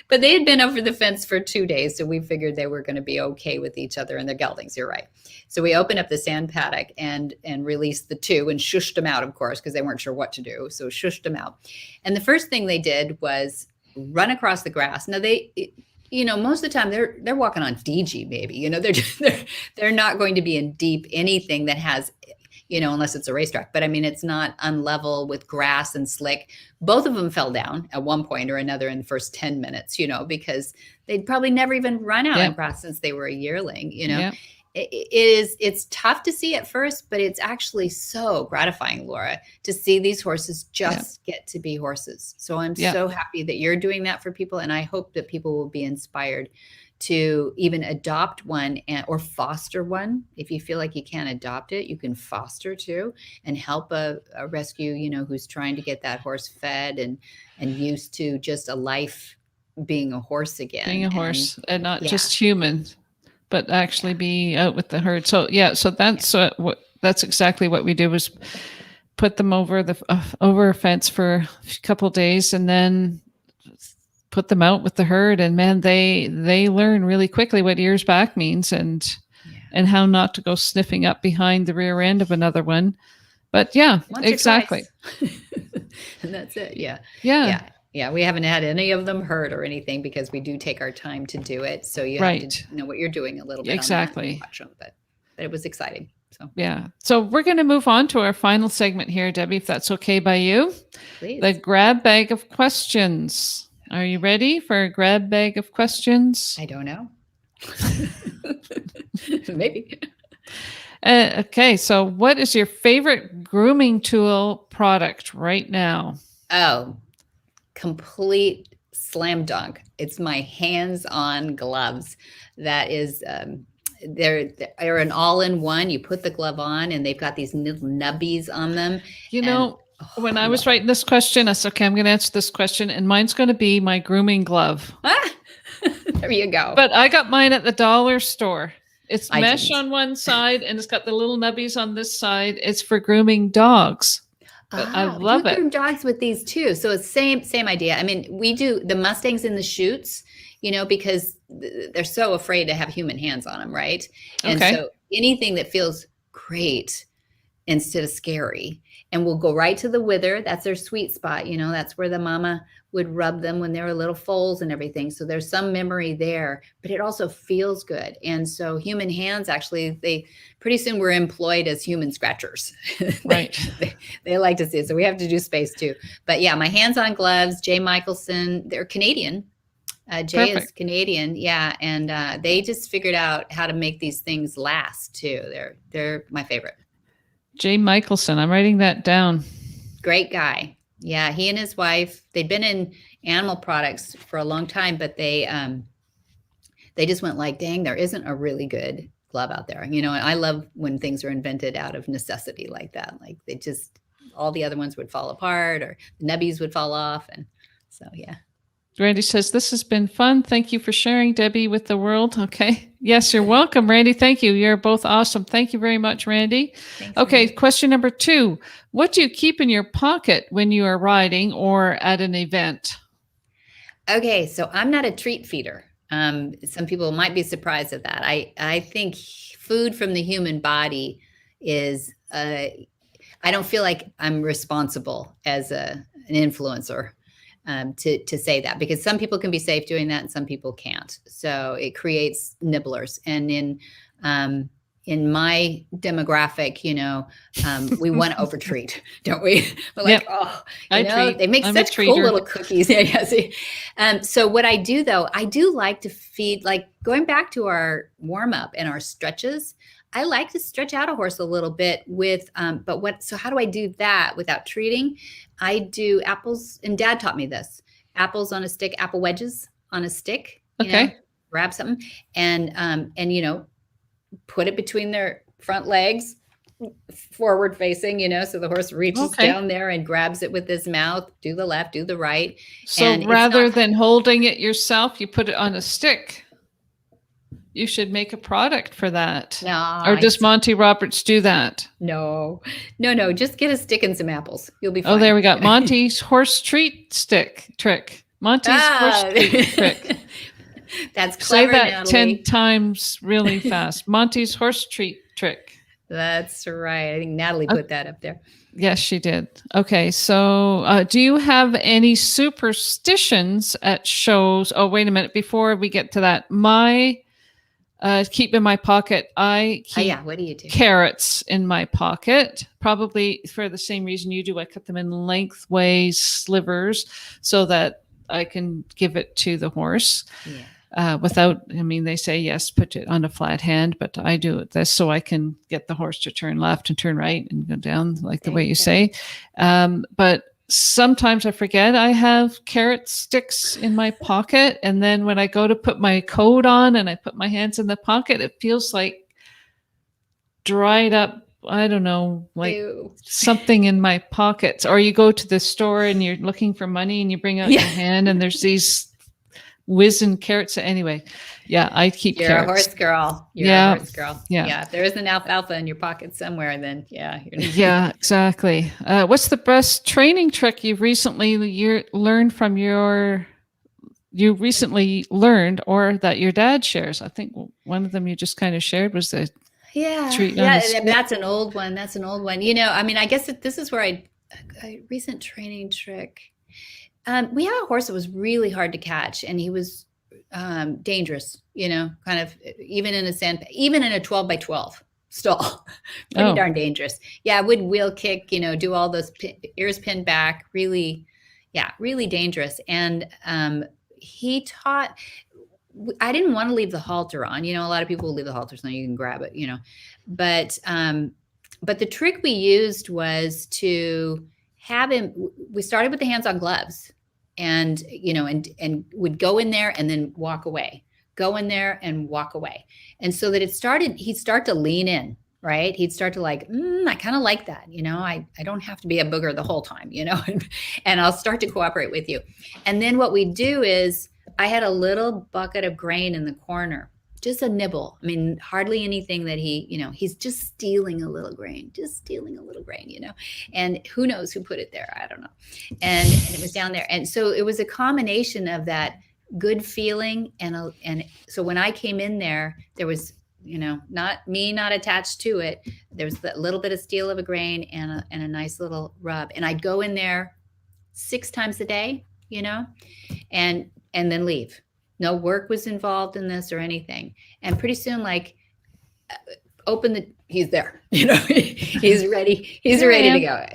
But they had been over the fence for 2 days, so we figured they were going to be okay with each other and their geldings. You're right. So we opened up the sand paddock and released the two and shushed them out, of course, because they weren't sure what to do. So shushed them out. And the first thing they did was run across the grass. Now most of the time they're walking on DG, maybe, they're not going to be in deep anything that has, unless it's a racetrack. But I mean, it's not unlevel with grass and slick. Both of them fell down at one point or another in the first 10 minutes, because they'd probably never even run out on grass since they were a yearling, Yep. It's tough to see at first, but it's actually so gratifying, Laura, to see these horses just get to be horses. So I'm so happy that you're doing that for people. And I hope that people will be inspired to even adopt one or foster one. If you feel like you can't adopt it, you can foster too and help a rescue, who's trying to get that horse fed and used to just a life being a horse again. Being a horse and not just human, but actually be out with the herd. So that's exactly what we do, was put them over a fence for a couple of days and then put them out with the herd. And man, they learn really quickly what ears back means and how not to go sniffing up behind the rear end of another one. But once exactly. And that's it. Yeah. Yeah, we haven't had any of them hurt or anything because we do take our time to do it. So you have to know what you're doing a little bit. Exactly. On that watch them, but it was exciting. So So we're going to move on to our final segment here, Debbie, if that's okay by you. Please. The grab bag of questions. Are you ready for a grab bag of questions? I don't know. Maybe. Okay. So what is your favorite grooming tool product right now? Oh, complete slam dunk. It's my hands-on gloves. That is, they're an all-in-one. You put the glove on and they've got these little nubbies on them. When I was writing this question, I said, okay, I'm going to answer this question, and mine's going to be my grooming glove. There you go. But I got mine at the dollar store. It's mesh on one side and it's got the little nubbies on this side. It's for grooming dogs. But I love it. Groom dogs with these too. So it's same idea. I mean, we do the Mustangs in the chutes, because they're so afraid to have human hands on them, right? And so anything that feels great instead of scary, and we'll go right to the wither. That's their sweet spot. That's where the mama would rub them when they were little foals and everything. So there's some memory there, but it also feels good. And so human hands, actually, pretty soon we're employed as human scratchers. Right. they like to see it. So we have to do space too. But my hands-on gloves, Jay Michelson, they're Canadian. Jay is Canadian. Yeah. And they just figured out how to make these things last too. They're my favorite. Jay Michelson. I'm writing that down. Great guy. Yeah. He and his wife, they'd been in animal products for a long time, but they just went like, dang, there isn't a really good glove out there. And I love when things are invented out of necessity like that. Like all the other ones would fall apart or the nubbies would fall off. And so, yeah. Randy says, this has been fun. Thank you for sharing, Debbie, with the world. Okay. Yes, you're welcome, Randy. Thank you. You're both awesome. Thank you very much, Randy. Thanks, okay. Randy. Question number 2. What do you keep in your pocket when you are riding or at an event? Okay. So I'm not a treat feeder. Some people might be surprised at that. I think food from the human body is, I don't feel like I'm responsible as an influencer to say that, because some people can be safe doing that and some people can't. So it creates nibblers. And in my demographic, we want to overtreat, don't we? We're like, they make such cool little cookies. Yeah. See? So what I do though, I do like to feed, like going back to our warm up and our stretches. I like to stretch out a horse a little bit with, so how do I do that without treating? I do apples, and Dad taught me this, apples on a stick, apple wedges on a stick, grab something and put it between their front legs, forward facing, so the horse reaches Okay. down there and grabs it with his mouth, do the left, do the right. So And it's rather not, than holding it yourself, you put it on a stick. You should make a product for that. no, Or does Monty Roberts do that? no, just get a stick and some apples. You'll be fine. Oh, there we got Monty's horse treat stick trick. Monty's horse treat trick. That's clever, Say that Natalie. 10 times really fast. Monty's horse treat trick. That's right. I think Natalie put that up there. Yes, she did. Okay, so do you have any superstitions at shows? Oh, wait a minute. Before we get to that, keep in my pocket. I keep what do you do? carrots in my pocket, probably for the same reason you do. I cut them in lengthways slivers so that I can give it to the horse. Yeah. They say, yes, put it on a flat hand, but I do this so I can get the horse to turn left and turn right and go down like the way you say. But sometimes I forget I have carrot sticks in my pocket. And then when I go to put my coat on and I put my hands in the pocket, it feels like dried up, I don't know, like Ew. something in my pockets. Or you go to the store and you're looking for money and you bring out your hand and there's these whizzing carrots. Anyway, I keep You're carrots. a horse girl. You're a horse girl. Yeah. If there is an alfalfa in your pocket somewhere, then yeah, exactly. What's the best training trick you've recently learned or that your dad shares? I think one of them you just kind of shared was the treat on a stick. That's an old one. I guess this is where a recent training trick. We had a horse that was really hard to catch, and he was dangerous, kind of even in a 12 by 12 stall, pretty darn dangerous. Yeah. Would wheel kick, do all those ears pinned back, really dangerous. And he taught, I didn't want to leave the halter on, a lot of people will leave the halter so you can grab it, but the trick we used was to have him, we started with the hands on gloves. And, and would go in there and then walk away, go in there and walk away. And so that he'd start to lean in, right? He'd start to like, I kind of like that. I don't have to be a booger the whole time, and I'll start to cooperate with you. And then what we do is I had a little bucket of grain in the corner, just a nibble. Hardly anything that he's just stealing a little grain, and who knows who put it there? I don't know. And it was down there. And so it was a combination of that good feeling. And so when I came in there was, not attached to it. There was that little bit of steal of a grain and a nice little rub. And I'd go in there 6 times a day, and then leave. No work was involved in this or anything. And pretty soon, he's there, he's ready. He's ready to go.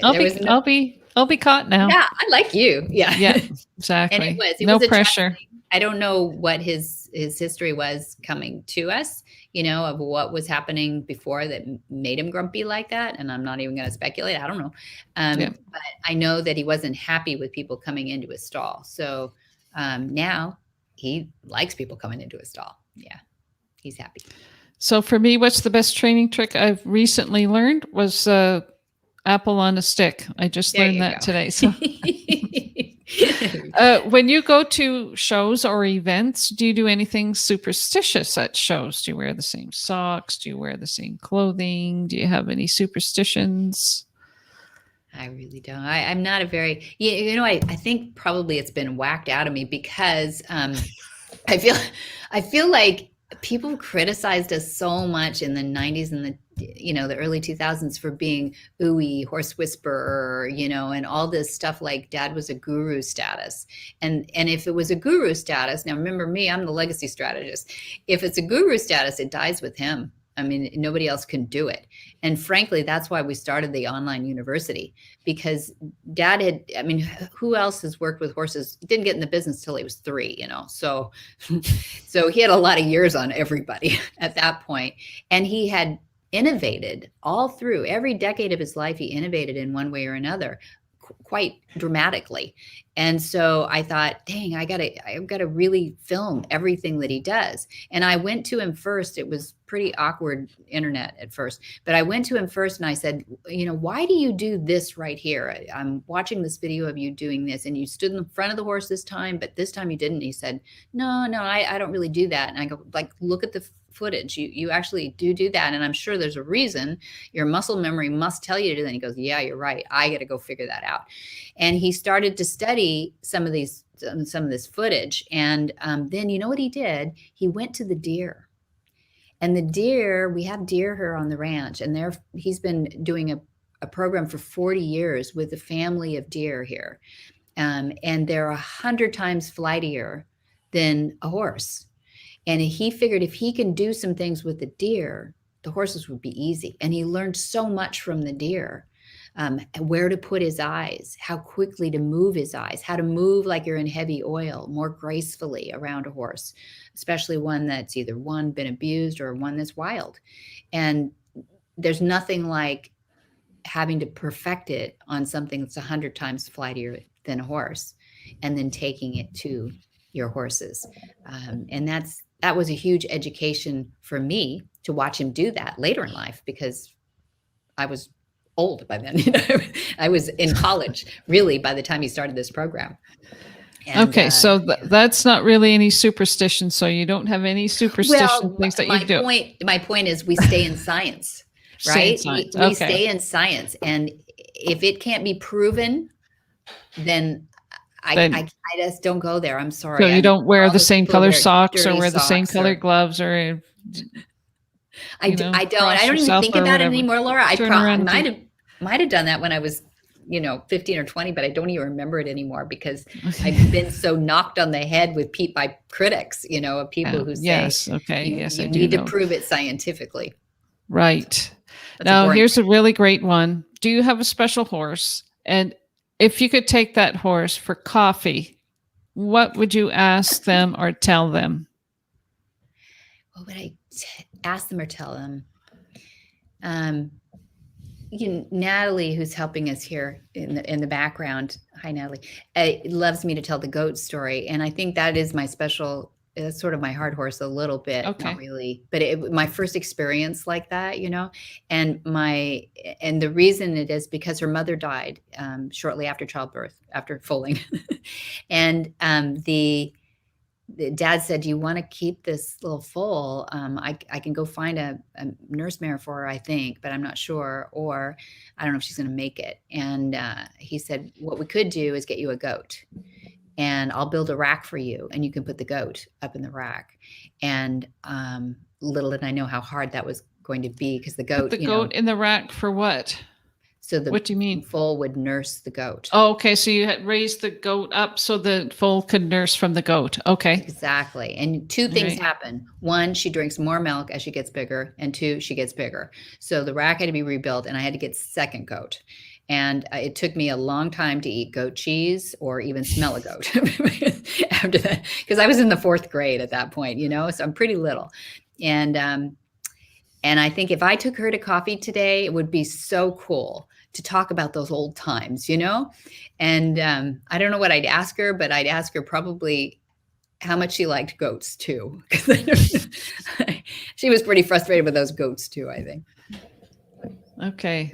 I'll be caught now. Yeah. I like you. Yeah. Yeah, exactly. And it no was pressure. I don't know what his history was coming to us, of what was happening before that made him grumpy like that. And I'm not even going to speculate. I don't know. But I know that he wasn't happy with people coming into his stall. So now he likes people coming into his stall. Yeah, he's happy. So for me, what's the best training trick I've recently learned was apple on a stick. I just learned that today. So when you go to shows or events, do you do anything superstitious at shows? Do you wear the same socks? Do you wear the same clothing? Do you have any superstitions? I really don't. I'm not a very, I think probably it's been whacked out of me because I feel like people criticized us so much in the 90s and the early 2000s for being ooey, horse whisperer, and all this stuff, like dad was a guru status. And if it was a guru status, now remember me, I'm the legacy strategist. If it's a guru status, it dies with him. Nobody else can do it. And frankly, that's why we started the online university, because dad who else has worked with horses? He didn't get in the business till he was 3, so he had a lot of years on everybody at that point. And he had innovated all through every decade of his life. He innovated in one way or another. quite dramatically. And so I thought, dang, I've got to really film everything that he does. And I went to him first. It was pretty awkward internet at first, but I went to him first and I said, why do you do this right here? I'm watching this video of you doing this, and you stood in the front of the horse this time, but this time you didn't. He said, no, I don't really do that. And I go, like, look at the footage. You actually do that. And I'm sure there's a reason. Your muscle memory must tell you to do that. And he goes, yeah, you're right. I got to go figure that out. And he started to study some of this footage. And then you know what he did? He went to the deer. And the deer, we have deer here on the ranch, and he's been doing a program for 40 years with a family of deer here. And they're 100 times flightier than a horse. And he figured if he can do some things with the deer, the horses would be easy. And he learned so much from the deer, where to put his eyes, how quickly to move his eyes, how to move like you're in heavy oil more gracefully around a horse, especially one that's either been abused or one that's wild. And there's nothing like having to perfect it on something that's 100 times flightier than a horse, and then taking it to your horses. And that was a huge education for me to watch him do that later in life, because I was old by then. I was in college really by the time he started this program. And, okay, so that's not really any superstition. So you don't have any superstition things that you do. My point is, we stay in science, right? We stay in science, and if it can't be proven, then I just don't go there. I'm sorry. So you don't wear the same color socks or wear the same color gloves, or I don't even think about it anymore, Laura. I might have done that when I was 15 or 20, but I don't even remember it anymore, because I've been so knocked on the head by critics, of people who say, yes, okay, you need to prove it scientifically. Right. Now, here's a really great one. Do you have a special horse? And if you could take that horse for coffee, what would you ask them or tell them? What would I ask them or tell them? Natalie, who's helping us here in the background. Hi, Natalie. Loves me to tell the goat story, and I think that is my special. It's sort of my hard horse a little bit, not really, but my first experience like that, and the reason it is because her mother died shortly after childbirth, after foaling, and the dad said, "Do you want to keep this little foal? I can go find a nurse mare for her, I think, but I'm not sure, or I don't know if she's going to make it." And he said, "What we could do is get you a goat, and I'll build a rack for you, and you can put the goat up in the rack." And little did I know how hard that was going to be, because the goat, goat in the rack for what? So what do you mean? Foal would nurse the goat. Oh, okay. So you had raised the goat up so the foal could nurse from the goat. Okay. Exactly. And two things happen. One, she drinks more milk as she gets bigger. And two, she gets bigger. So the rack had to be rebuilt, and I had to get second goat. And it took me a long time to eat goat cheese or even smell a goat after that, because I was in the 4th grade at that point, so I'm pretty little. And I think if I took her to coffee today, it would be so cool to talk about those old times, And I don't know what I'd ask her, but I'd ask her probably how much she liked goats too. She was pretty frustrated with those goats too, I think. Okay,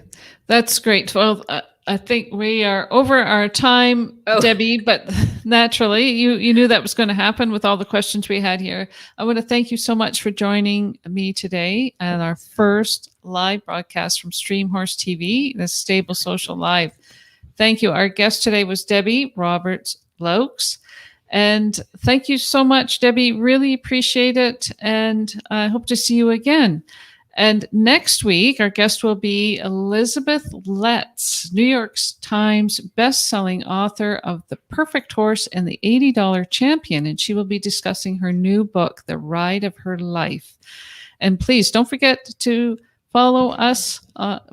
that's great. Well, I think we are over our time, Debbie, but naturally you knew that was going to happen with all the questions we had here. I want to thank you so much for joining me today on our first live broadcast from StreamHorseTV, the Stable Social Live. Thank you. Our guest today was Debbie Roberts Loucks. And thank you so much, Debbie. Really appreciate it. And I hope to see you again. And next week, our guest will be Elizabeth Letts, New York Times best-selling author of The Perfect Horse and the $80 Champion. And she will be discussing her new book, The Ride of Her Life. And please don't forget to follow us,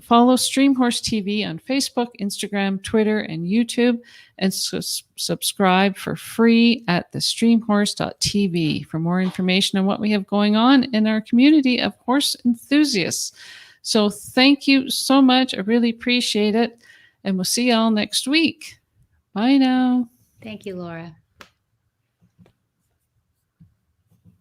follow StreamHorseTV on Facebook, Instagram, Twitter, and YouTube, and subscribe for free at thestreamhorse.tv for more information on what we have going on in our community of horse enthusiasts. So thank you so much. I really appreciate it. and we'll see y'all next week. Bye now. Thank you, Laura.